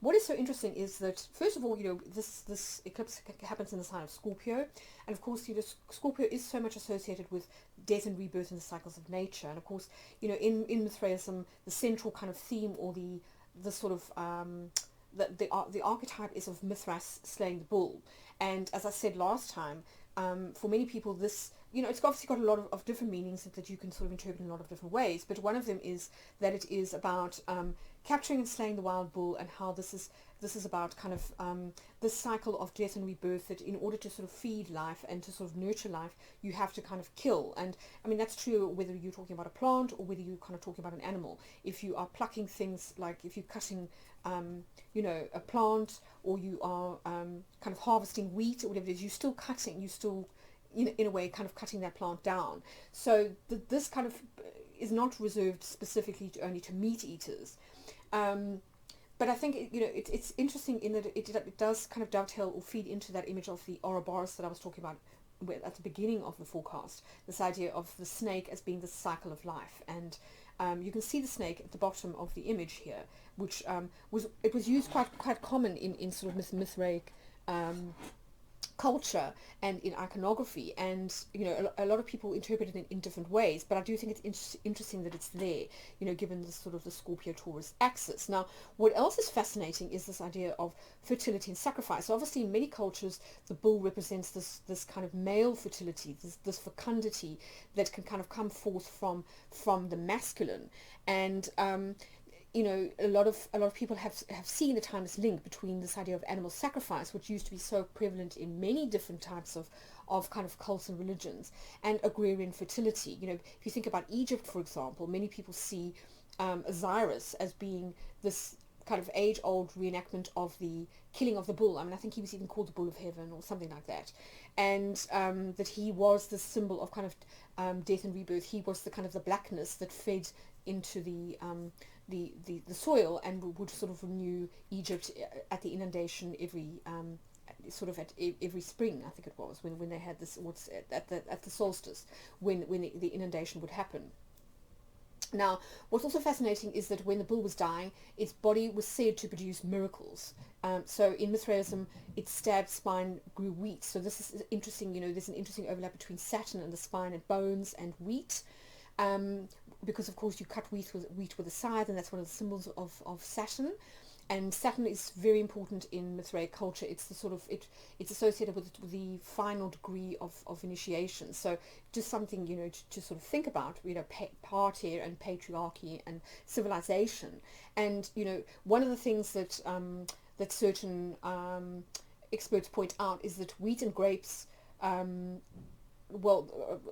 what is so interesting is that, first of all, you know, this eclipse happens in the sign of Scorpio, and of course, you know, Scorpio is so much associated with death and rebirth and the cycles of nature. And of course, you know, in Mithraism, the central kind of theme, or the sort of the archetype is of Mithras slaying the bull. And as I said last time, for many people, this, you know, it's obviously got a lot of different meanings that you can sort of interpret in a lot of different ways, but one of them is that it is about capturing and slaying the wild bull, and how this is about kind of this cycle of death and rebirth, that in order to sort of feed life and to sort of nurture life, you have to kind of kill. And I mean, that's true whether you're talking about a plant or whether you're kind of talking about an animal. If you are plucking things, like if you're cutting you know, a plant, or you are kind of harvesting wheat or whatever it is, you're still cutting, you still, in a way, kind of cutting that plant down. So this kind of is not reserved specifically only to meat eaters. But I think, you know, it's interesting in that it does kind of dovetail or feed into that image of the Ouroboros that I was talking about at the beginning of the forecast, this idea of the snake as being the cycle of life. And you can see the snake at the bottom of the image here, which was used quite common in sort of Mithraic culture and in iconography, and you know, a lot of people interpret it in different ways, but I do think it's interesting that it's there, you know, given the sort of the Scorpio Taurus axis. Now, what else is fascinating is this idea of fertility and sacrifice. So obviously in many cultures the bull represents this kind of male fertility, this fecundity that can kind of come forth from the masculine. And you know, a lot of people have seen the timeless link between this idea of animal sacrifice, which used to be so prevalent in many different types of kind of cults and religions, and agrarian fertility. You know, if you think about Egypt, for example, many people see Osiris as being this kind of age-old reenactment of the killing of the bull. I mean, I think he was even called the bull of heaven or something like that, and that he was the symbol of kind of death and rebirth. He was the kind of the blackness that fed into the soil and would sort of renew Egypt at the inundation every sort of at every spring, I think it was, when they had this, at the solstice, when the inundation would happen. Now, what's also fascinating is that when the bull was dying, its body was said to produce miracles. So in Mithraism, its stabbed spine grew wheat. So this is interesting. You know, there's an interesting overlap between Saturn and the spine and bones and wheat. Because of course you cut wheat with a scythe, and that's one of the symbols of Saturn. And Saturn is very important in Mithraic culture. It's the sort of it's associated with the final degree of initiation. So just something, you know, to sort of think about, you know, party and patriarchy and civilization. And you know, one of the things that that certain experts point out is that wheat and grapes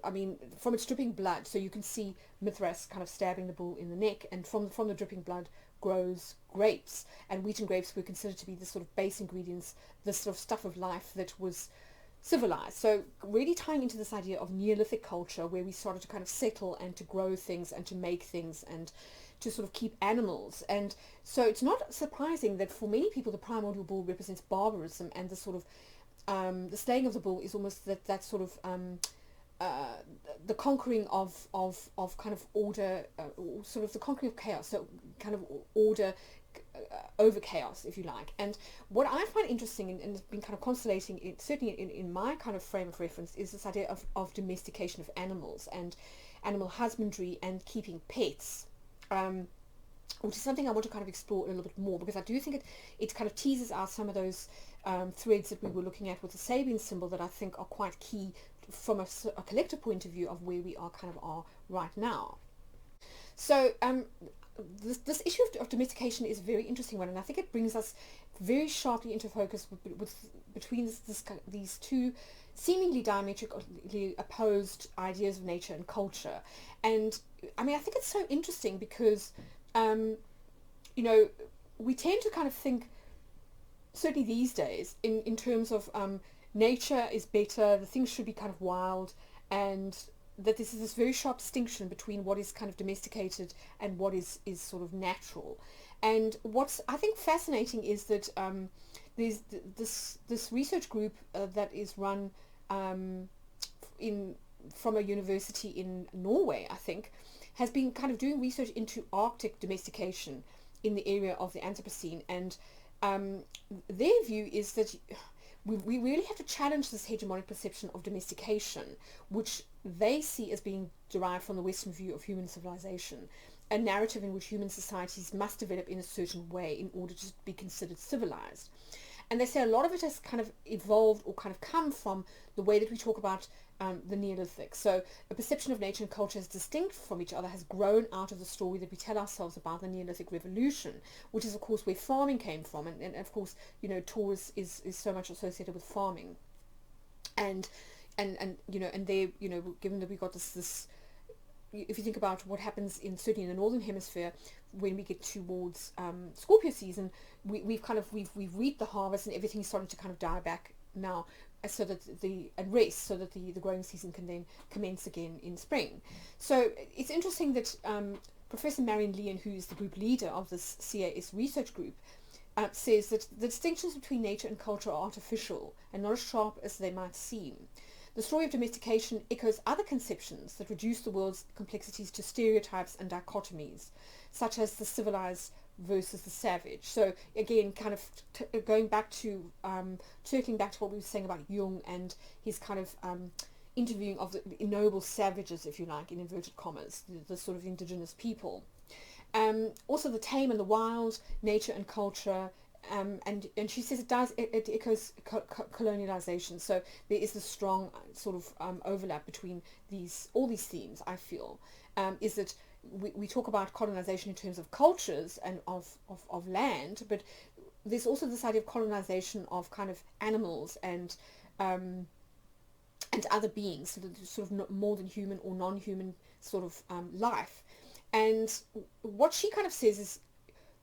I mean, from its dripping blood, so you can see Mithras kind of stabbing the bull in the neck, and from the dripping blood grows grapes, and wheat and grapes were considered to be the sort of base ingredients, the sort of stuff of life that was civilized. So really tying into this idea of Neolithic culture, where we started to kind of settle and to grow things and to make things and to sort of keep animals. And so it's not surprising that for many people the primordial bull represents barbarism, and the sort of the slaying of the bull is almost that sort of the conquering of kind of order, sort of the conquering of chaos, so kind of order over chaos, if you like. And what I find interesting, and has been kind of constellating, certainly in my kind of frame of reference, is this idea of domestication of animals and animal husbandry and keeping pets, which is something I want to kind of explore a little bit more, because I do think it kind of teases out some of those threads that we were looking at with the Sabian symbol that I think are quite key from a collective point of view of where we are right now. So this issue of domestication is a very interesting one, and I think it brings us very sharply into focus between these two seemingly diametrically opposed ideas of nature and culture. And I mean, I think it's so interesting because you know, we tend to kind of think, certainly these days, in terms of nature is better, the things should be kind of wild, and that this is this very sharp distinction between what is kind of domesticated and what is sort of natural. And what's I think fascinating is that there's this research group that is run from a university in Norway, I think, has been kind of doing research into Arctic domestication in the area of the Anthropocene. And their view is that we really have to challenge this hegemonic perception of domestication, which they see as being derived from the Western view of human civilization, a narrative in which human societies must develop in a certain way in order to be considered civilized. And they say a lot of it has kind of evolved or kind of come from the way that we talk about the Neolithic. So a perception of nature and culture as distinct from each other has grown out of the story that we tell ourselves about the Neolithic revolution, which is of course where farming came from, and of course, you know, Taurus is so much associated with farming, and you know, and they, you know, given that we got this if you think about what happens certainly in the northern hemisphere, when we get towards Scorpio season, we've reaped the harvest, and everything is starting to kind of die back now, so that the growing season can then commence again in spring. So it's interesting that Professor Marion Leon, who is the group leader of this CAS research group, says that the distinctions between nature and culture are artificial and not as sharp as they might seem. The story of domestication echoes other conceptions that reduce the world's complexities to stereotypes and dichotomies, such as the civilized versus the savage. So again, kind of going back to circling back to what we were saying about Jung and his kind of interviewing of the noble savages, if you like, in inverted commas, the sort of indigenous people. Also the tame and the wild, nature and culture. And she says it echoes colonialization. So there is a strong sort of overlap between all these themes, I feel, is that we talk about colonization in terms of cultures and of land, but there's also this idea of colonization of kind of animals and other beings, so that sort of more than human or non-human sort of life. And what she kind of says is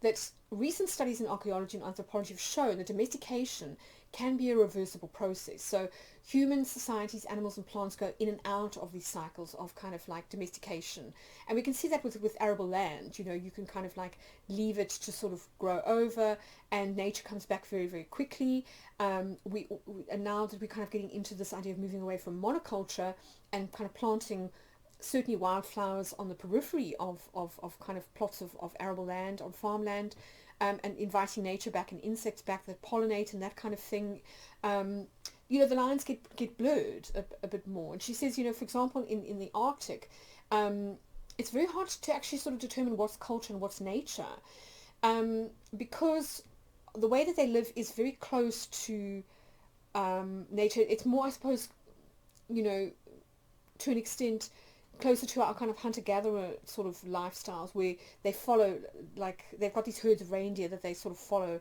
that recent studies in archaeology and anthropology have shown that domestication can be a reversible process. So human societies, animals and plants go in and out of these cycles of kind of like domestication. And we can see that with arable land. You know, you can kind of like leave it to sort of grow over, and nature comes back very, very quickly. And now that we're kind of getting into this idea of moving away from monoculture and kind of planting certainly wildflowers on the periphery of kind of plots of arable land, on farmland, and inviting nature back and insects back that pollinate and that kind of thing, you know, the lines get blurred a bit more. And she says, you know, for example, in the Arctic, it's very hard to actually sort of determine what's culture and what's nature, because the way that they live is very close to nature. It's more, I suppose, you know, to an extent, closer to our kind of hunter-gatherer sort of lifestyles, where they follow, like, they've got these herds of reindeer that they sort of follow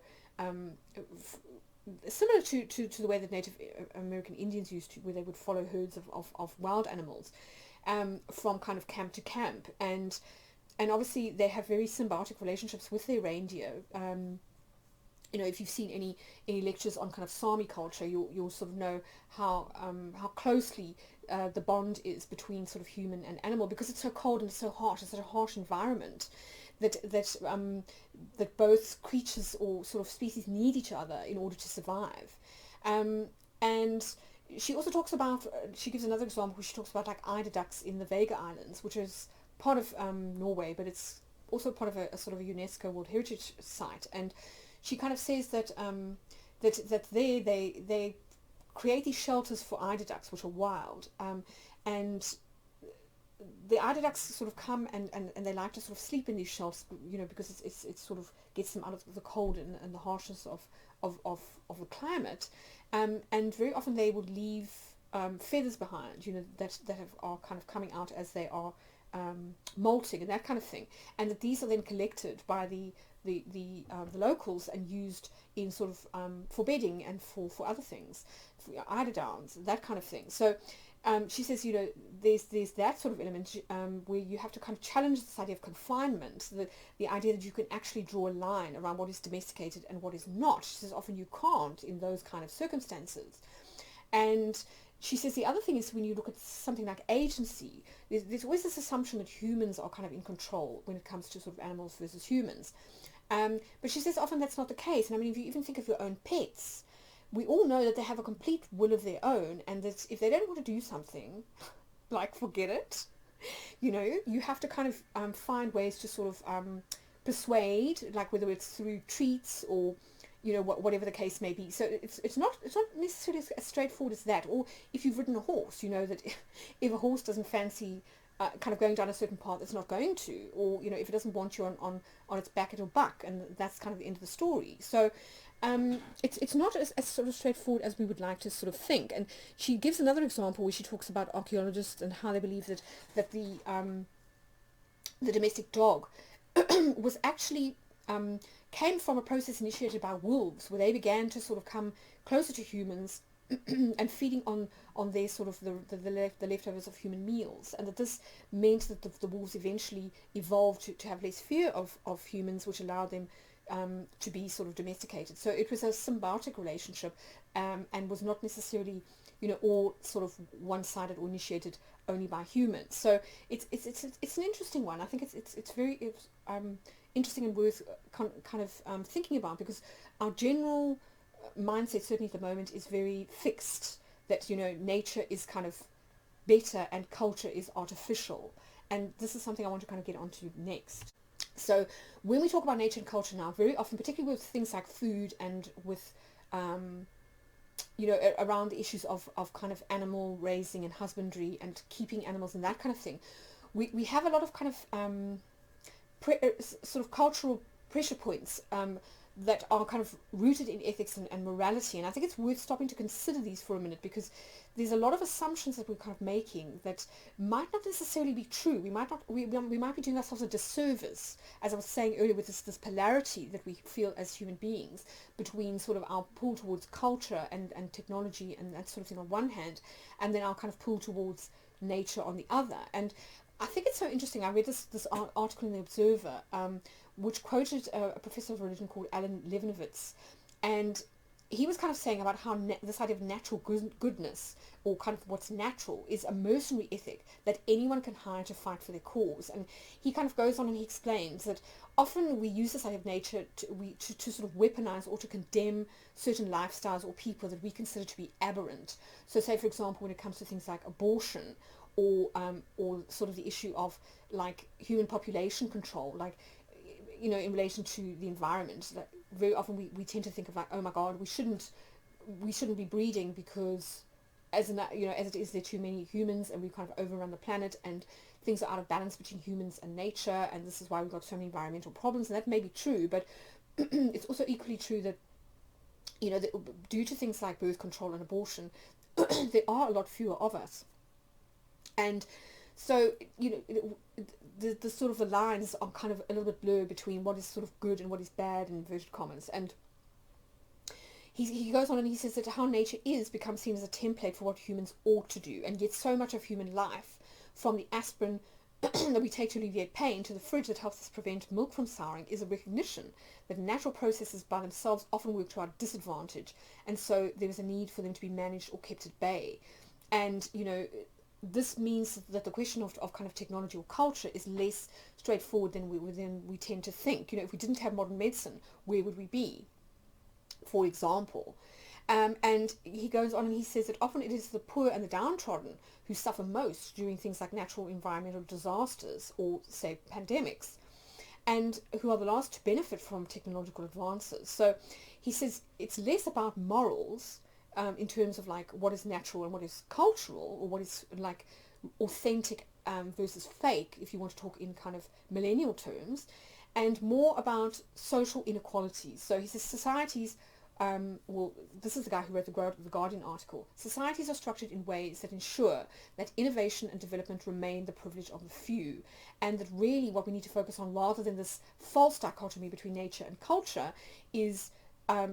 similar to the way that Native American Indians used to, where they would follow herds of wild animals from kind of camp to camp, and obviously they have very symbiotic relationships with their reindeer. If you've seen any lectures on kind of Sami culture, you'll sort of know how closely the bond is between sort of human and animal, because it's so cold and so harsh. It's such a harsh environment that both creatures or sort of species need each other in order to survive. And she also talks about, she gives another example where she talks about like eider ducks in the Vega Islands, which is part of Norway, but it's also part of a sort of a UNESCO World Heritage Site. And she kind of says that that there they create these shelters for eider ducks, which are wild, and the eider ducks sort of come and they like to sort of sleep in these shelters, because it sort of gets them out of the cold and the harshness of the climate, and very often they would leave feathers behind, that are kind of coming out as they are molting and that kind of thing, and that these are then collected by the locals and used in sort of for bedding and for other things, for eider downs, that kind of thing. So she says, there's that sort of element where you have to kind of challenge this idea of confinement, the idea that you can actually draw a line around what is domesticated and what is not. She says often you can't in those kind of circumstances. And she says the other thing is, when you look at something like agency, there's always this assumption that humans are kind of in control when it comes to sort of animals versus humans. But she says often that's not the case. And I mean, if you even think of your own pets, we all know that they have a complete will of their own, and that if they don't want to do something, like, forget it. You have to kind of find ways to sort of persuade, like whether it's through treats or whatever the case may be. So it's not necessarily as straightforward as that. Or if you've ridden a horse, you know that if a horse doesn't fancy kind of going down a certain path, it's not going to, or if it doesn't want you on its back, it'll buck, and that's kind of the end of the story. So it's not as sort of straightforward as we would like to sort of think. And she gives another example where she talks about archaeologists and how they believe that the domestic dog was actually came from a process initiated by wolves, where they began to sort of come closer to humans and feeding on their sort of the leftovers of human meals, and that this meant that the wolves eventually evolved to have less fear of humans, which allowed them to be sort of domesticated. So it was a symbiotic relationship, and was not necessarily all sort of one-sided or initiated only by humans. So it's an interesting one. I think it's very interesting and worth kind of thinking about, because our general mindset, certainly at the moment, is very fixed, that nature is kind of better and culture is artificial, and this is something I want to kind of get onto next. So when we talk about nature and culture now, very often, particularly with things like food and with around the issues of kind of animal raising and husbandry and keeping animals and that kind of thing, we have a lot of kind of sort of cultural pressure points that are kind of rooted in ethics and morality. And I think it's worth stopping to consider these for a minute, because there's a lot of assumptions that we're kind of making that might not necessarily be true. We might be doing ourselves a disservice, as I was saying earlier, with this polarity that we feel as human beings between sort of our pull towards culture and technology and that sort of thing on one hand, and then our kind of pull towards nature on the other. And I think it's so interesting. I read this article in The Observer, which quoted a professor of religion called Alan Levinovitz, and he was kind of saying about how this idea of natural goodness, or kind of what's natural, is a mercenary ethic that anyone can hire to fight for their cause. And he kind of goes on and he explains that often we use this idea of nature to sort of weaponize or to condemn certain lifestyles or people that we consider to be aberrant. So say, for example, when it comes to things like abortion, or sort of the issue of like human population control, like in relation to the environment, that very often we tend to think of like, oh my God, we shouldn't be breeding because as it is, there are too many humans and we kind of overrun the planet and things are out of balance between humans and nature, and this is why we've got so many environmental problems. And that may be true, but it's also equally true that that due to things like birth control and abortion, there are a lot fewer of us. And so, the sort of the lines are kind of a little bit blurred between what is sort of good and what is bad in inverted commas. And he goes on and he says that how nature is becomes seen as a template for what humans ought to do, and yet so much of human life, from the aspirin that we take to alleviate pain to the fridge that helps us prevent milk from souring, is a recognition that natural processes by themselves often work to our disadvantage, and so there is a need for them to be managed or kept at bay. And this means that the question of kind of technology or culture is less straightforward than we tend to think. If we didn't have modern medicine, where would we be, for example? And he goes on and he says that often it is the poor and the downtrodden who suffer most during things like natural environmental disasters or, say, pandemics, and who are the last to benefit from technological advances. So he says it's less about morals in terms of like what is natural and what is cultural, or what is like authentic versus fake, if you want to talk in kind of millennial terms, and more about social inequalities. So he says societies, this is the guy who wrote the Guardian article, societies are structured in ways that ensure that innovation and development remain the privilege of the few, and that really what we need to focus on, rather than this false dichotomy between nature and culture, is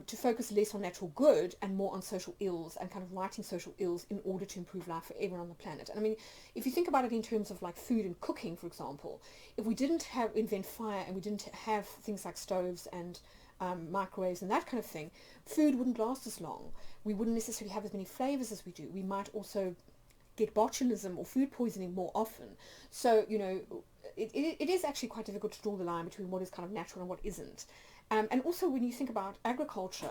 to focus less on natural good and more on social ills, and kind of righting social ills in order to improve life for everyone on the planet. And I mean, if you think about it in terms of like food and cooking, for example, if we didn't invent fire, and we didn't have things like stoves and microwaves and that kind of thing, food wouldn't last as long. We wouldn't necessarily have as many flavors as we do. We might also get botulism or food poisoning more often. So it is actually quite difficult to draw the line between what is kind of natural and what isn't. And also when you think about agriculture,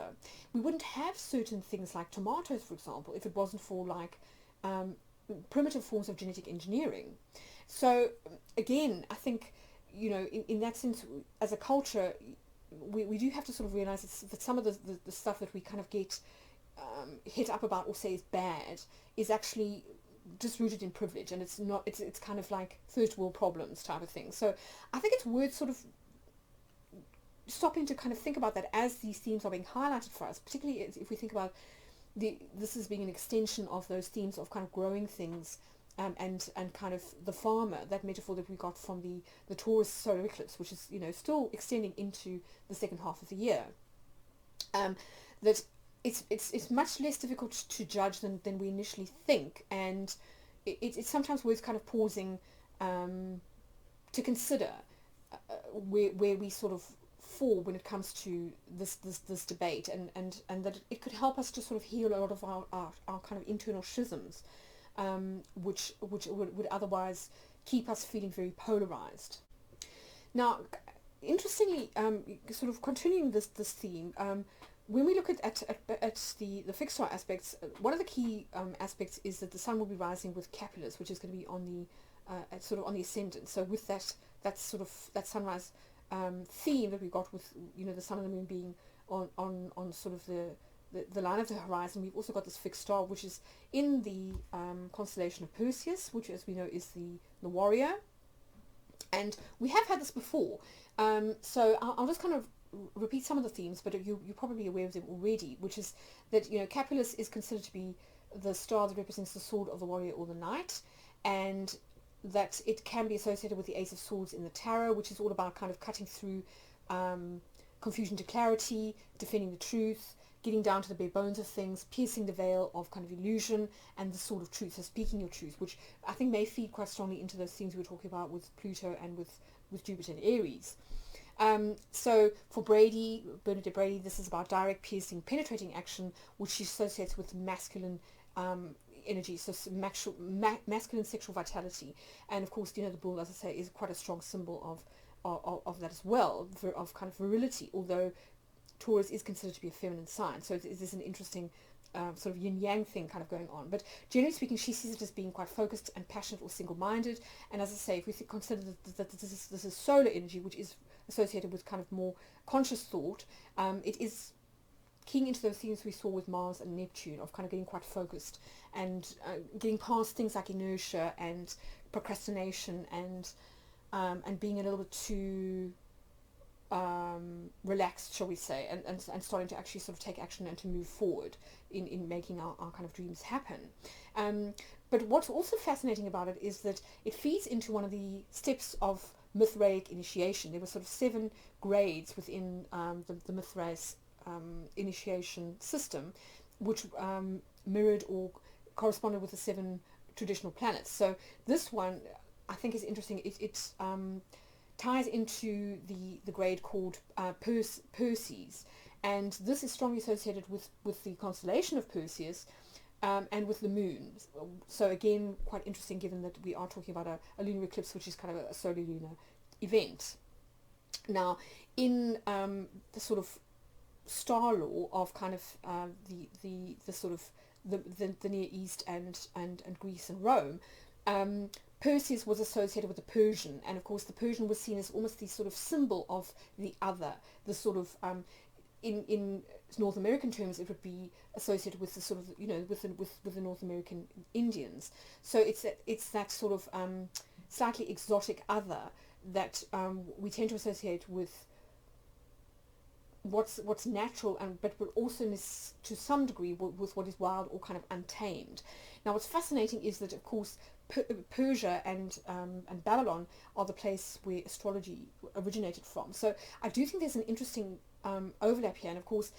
we wouldn't have certain things like tomatoes, for example, if it wasn't for like primitive forms of genetic engineering. So again, I think in that sense, as a culture, we do have to sort of realize that some of the stuff that we kind of get hit up about or say is bad is actually just rooted in privilege, and it's kind of like first world problems type of thing. So I think it's worth sort of stopping to kind of think about that as these themes are being highlighted for us, particularly if we think about this as being an extension of those themes of kind of growing things, and kind of the farmer, that metaphor that we got from the Taurus solar eclipse, which is still extending into the second half of the year. That it's much less difficult to judge than we initially think, and it's sometimes worth kind of pausing to consider where we sort of fall when it comes to this debate, and that it could help us to sort of heal a lot of our kind of internal schisms, which would otherwise keep us feeling very polarized. Now, interestingly, sort of continuing this theme, when we look at the fixed star aspects, one of the key aspects is that the sun will be rising with Capulus, which is going to be on the sort of on the ascendant. So with that sort of that sunrise theme that we got with the sun and the moon being on sort of the line of the horizon, we've also got this fixed star which is in the constellation of Perseus, which, as we know, is the warrior. And we have had this before, so I'll just kind of repeat some of the themes, but you're probably aware of them already, which is that Capulus is considered to be the star that represents the sword of the warrior or the knight, and that it can be associated with the Ace of Swords in the tarot, which is all about kind of cutting through confusion to clarity, defending the truth, getting down to the bare bones of things, piercing the veil of kind of illusion, and the sword of truth, so speaking your truth, which I think may feed quite strongly into those themes we were talking about with Pluto and with Jupiter and Aries. So for Bernadette Brady, this is about direct, piercing, penetrating action, which she associates with masculine energy, so masculine sexual vitality. And of course, the bull, as I say, is quite a strong symbol of that as well, of kind of virility, although Taurus is considered to be a feminine sign. So there's an interesting sort of yin-yang thing kind of going on. But generally speaking, she sees it as being quite focused and passionate or single-minded. And as I say, if we consider that this is solar energy, which is associated with kind of more conscious thought, it is keying into those themes we saw with Mars and Neptune of kind of getting quite focused and getting past things like inertia and procrastination and being a little bit too relaxed, shall we say, and starting to actually sort of take action and to move forward in making our kind of dreams happen. But what's also fascinating about it is that it feeds into one of the steps of Mithraic initiation. There were sort of 7 grades within the Mithraism initiation system, which mirrored or corresponded with the 7 traditional planets. So this one I think is interesting. It ties into the grade called Perseus, and this is strongly associated with the constellation of Perseus, and with the moon. So again, quite interesting, given that we are talking about a lunar eclipse, which is kind of a solar lunar event. Now, in the sort of star law of kind of the sort of the Near East and Greece and Rome, Perseus was associated with the Persian, and of course the Persian was seen as almost the sort of symbol of the other, the sort of in North American terms, it would be associated with the sort of, you know, with the North American Indians. So it's that sort of slightly exotic other that we tend to associate with what's natural, but also to some degree with what is wild or kind of untamed. Now, what's fascinating is that, of course, Persia and Babylon are the place where astrology originated from. So I do think there's an interesting overlap here. And of course,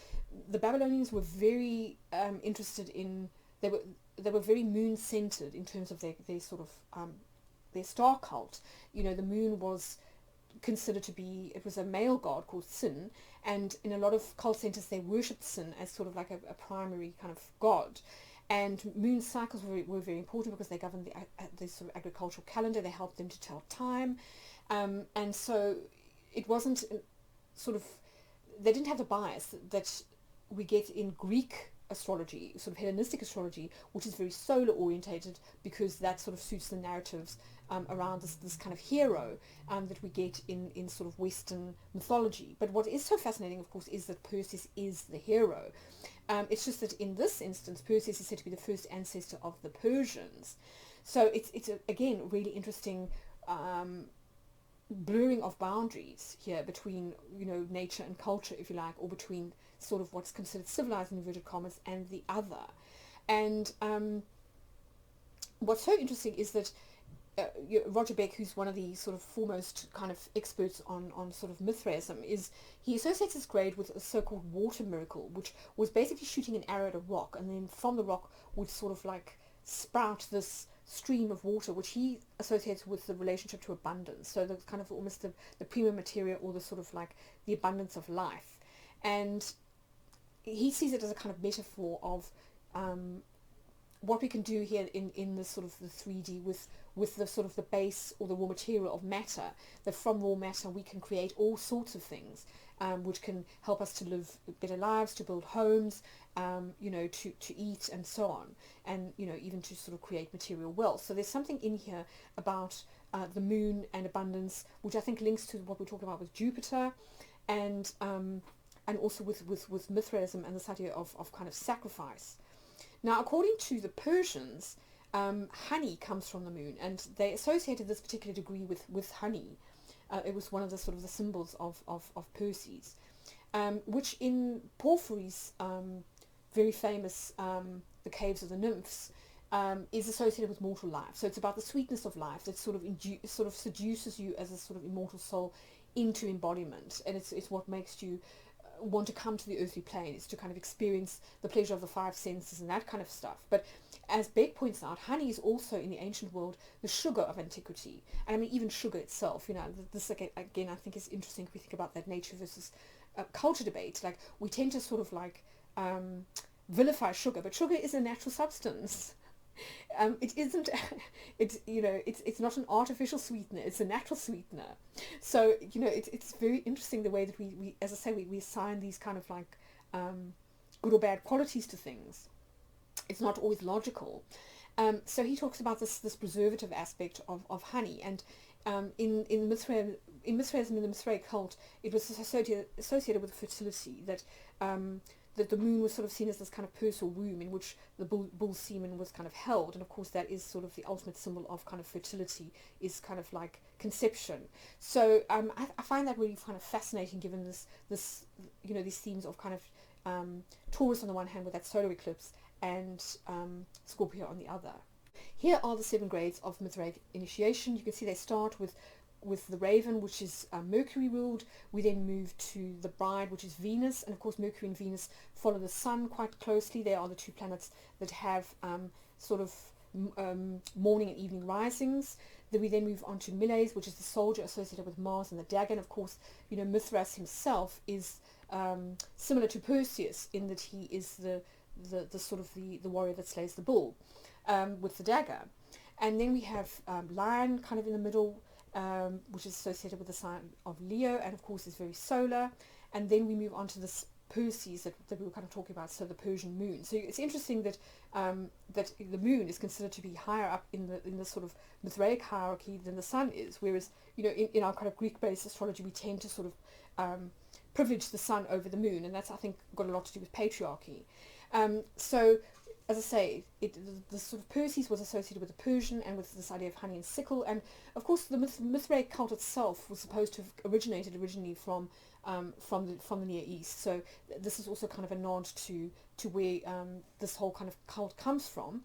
the Babylonians were very interested in, they were very moon centered in terms of their sort of their star cult. You know, the moon was considered to be, it was a male god called Sin, and in a lot of cult centers they worshipped Sin as sort of like a primary kind of god. And moon cycles were very important because they governed the sort of agricultural calendar. They helped them to tell time, and so it wasn't sort of, they didn't have the bias that we get in Greek astrology, sort of Hellenistic astrology, which is very solar orientated, because that sort of suits the narratives around this kind of hero that we get in sort of Western mythology. But what is so fascinating, of course, is that Perseus is the hero. It's just that in this instance, Perseus is said to be the first ancestor of the Persians. So it's again, really interesting blurring of boundaries here between, you know, nature and culture, if you like, or between sort of what's considered civilized in inverted commas and the other. And what's so interesting is that Roger Beck, who's one of the sort of foremost kind of experts on sort of Mithraism, he associates this grade with a so-called water miracle, which was basically shooting an arrow at a rock, and then from the rock would sort of like sprout this stream of water, which he associates with the relationship to abundance. So the kind of almost the prima materia, or the sort of like the abundance of life. And he sees it as a kind of metaphor of what we can do here in the sort of the 3D with the sort of the base or the raw material of matter, that from raw matter we can create all sorts of things which can help us to live better lives, to build homes, you know, to eat and so on, and, you know, even to sort of create material wealth. So there's something in here about the moon and abundance, which I think links to what we're talking about with Jupiter, and also with Mithraism and this idea of kind of sacrifice. Now, according to the Persians, honey comes from the moon, and they associated this particular degree with honey. It was one of the sort of the symbols of Perseus, which in Porphyry's very famous The Caves of the Nymphs is associated with mortal life. So it's about the sweetness of life that sort of seduces you as a sort of immortal soul into embodiment, and it's what makes you want to come to the earthly plane, is to kind of experience the pleasure of the 5 senses and that kind of stuff. But as Beck points out, honey is also in the ancient world the sugar of antiquity. And I mean, even sugar itself, you know, this again I think is interesting if we think about that nature versus culture debate. Like, we tend to sort of like vilify sugar, but sugar is a natural substance. It isn't, you know, it's not an artificial sweetener, it's a natural sweetener. So, you know, it's very interesting the way that we as I say, we assign these kind of like good or bad qualities to things. It's not always logical. So he talks about this preservative aspect of honey, and in Mithraism, in the Mithraic cult, it was associated with fertility, that the moon was sort of seen as this kind of purse or womb in which the bull semen was kind of held, and of course that is sort of the ultimate symbol of kind of fertility, is kind of like conception. So I find that really kind of fascinating, given this you know, these themes of kind of Taurus on the one hand with that solar eclipse, and Scorpio on the other. Here are the 7 grades of Mithraic initiation. You can see they start with with the Raven, which is Mercury ruled. We then move to the Bride, which is Venus, and of course Mercury and Venus follow the Sun quite closely. They are the two planets that have sort of morning and evening risings. Then we then move on to Miles, which is the soldier associated with Mars and the dagger. And of course, you know, Mithras himself is similar to Perseus in that he is the sort of the warrior that slays the bull with the dagger. And then we have Lion kind of in the middle, which is associated with the sign of Leo, and of course is very solar. And then we move on to this Perseus that we were kind of talking about, so the Persian moon. So it's interesting that that the moon is considered to be higher up in the sort of Mithraic hierarchy than the sun is, whereas, you know, in our kind of Greek-based astrology we tend to sort of privilege the sun over the moon, and that's, I think, got a lot to do with patriarchy. So as I say, the sort of Perseus was associated with the Persian and with this idea of honey and sickle, and of course the Mithraic cult itself was supposed to have originated originally from the Near East. So this is also kind of a nod to where this whole kind of cult comes from.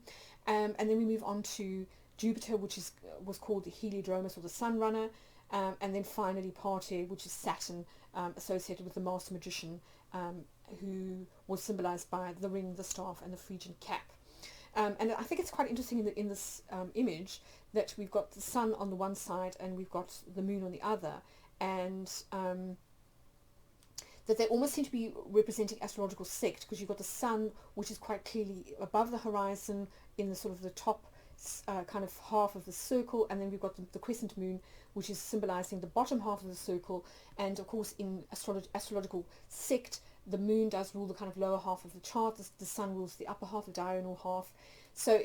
And then we move on to Jupiter, which was called the Heliodromus, or the Sun Runner, and then finally Pater, which is Saturn, associated with the Master Magician, who was symbolized by the ring, the staff, and the Phrygian cap. And I think it's quite interesting in this image that we've got the sun on the one side and we've got the moon on the other, and that they almost seem to be representing astrological sect, because you've got the sun, which is quite clearly above the horizon in the sort of the top kind of half of the circle, and then we've got the crescent moon, which is symbolizing the bottom half of the circle. And of course in astrological sect, the moon does rule the kind of lower half of the chart, the sun rules the upper half, the diurnal half. So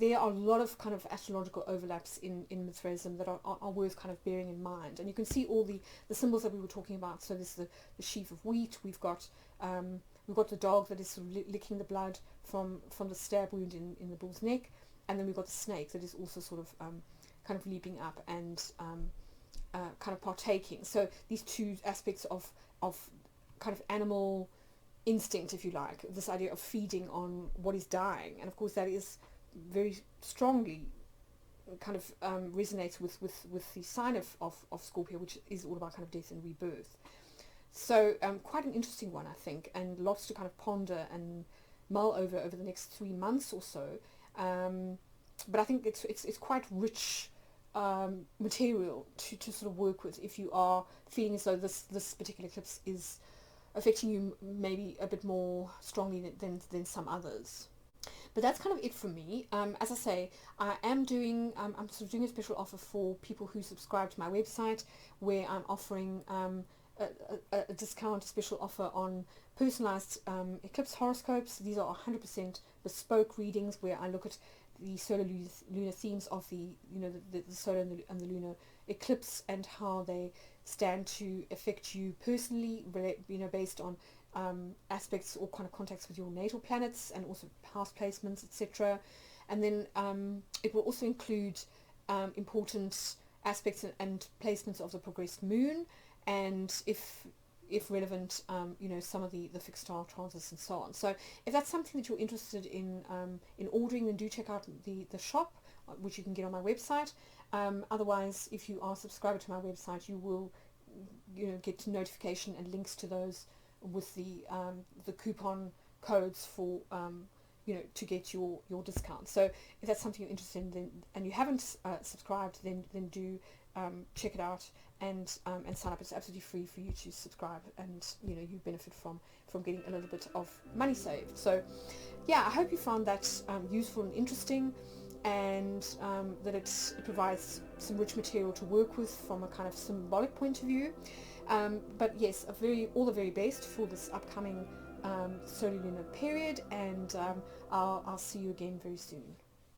there are a lot of kind of astrological overlaps in Mithraism that are worth kind of bearing in mind. And you can see all the symbols that we were talking about. So there's the sheaf of wheat, we've got the dog that is sort of licking the blood from the stab wound in the bull's neck, and then we've got the snake that is also sort of kind of leaping up and kind of partaking. So these two aspects of kind of animal instinct, if you like, this idea of feeding on what is dying, and of course that is very strongly kind of resonates with the sign of Scorpio, which is all about kind of death and rebirth. So quite an interesting one, I think, and lots to kind of ponder and mull over the next 3 months or so. But I think it's quite rich material to sort of work with if you are feeling as though this particular eclipse is affecting you maybe a bit more strongly than some others. But that's kind of it from me. As I say, I'm sort of doing a special offer for people who subscribe to my website, where I'm offering a discount special offer on personalized eclipse horoscopes. These are 100% bespoke readings where I look at the solar lunar themes of the solar and the lunar eclipse, and how they stand to affect you personally, based on aspects or kind of contacts with your natal planets and also house placements, etc. And then it will also include important aspects and placements of the progressed moon, and if relevant, some of the fixed star transits and so on. So if that's something that you're interested in ordering, then do check out the shop, which you can get on my website. Otherwise, if you are a subscriber to my website, you will get notification and links to those with the coupon codes for to get your discount. So if that's something you're interested in, then, and you haven't subscribed, then do check it out and sign up. It's absolutely free for you to subscribe, and you benefit from getting a little bit of money saved. So yeah, I hope you found that useful and interesting, and that it provides some rich material to work with from a kind of symbolic point of view. But yes, all the very best for this upcoming solar lunar period, and I'll see you again very soon.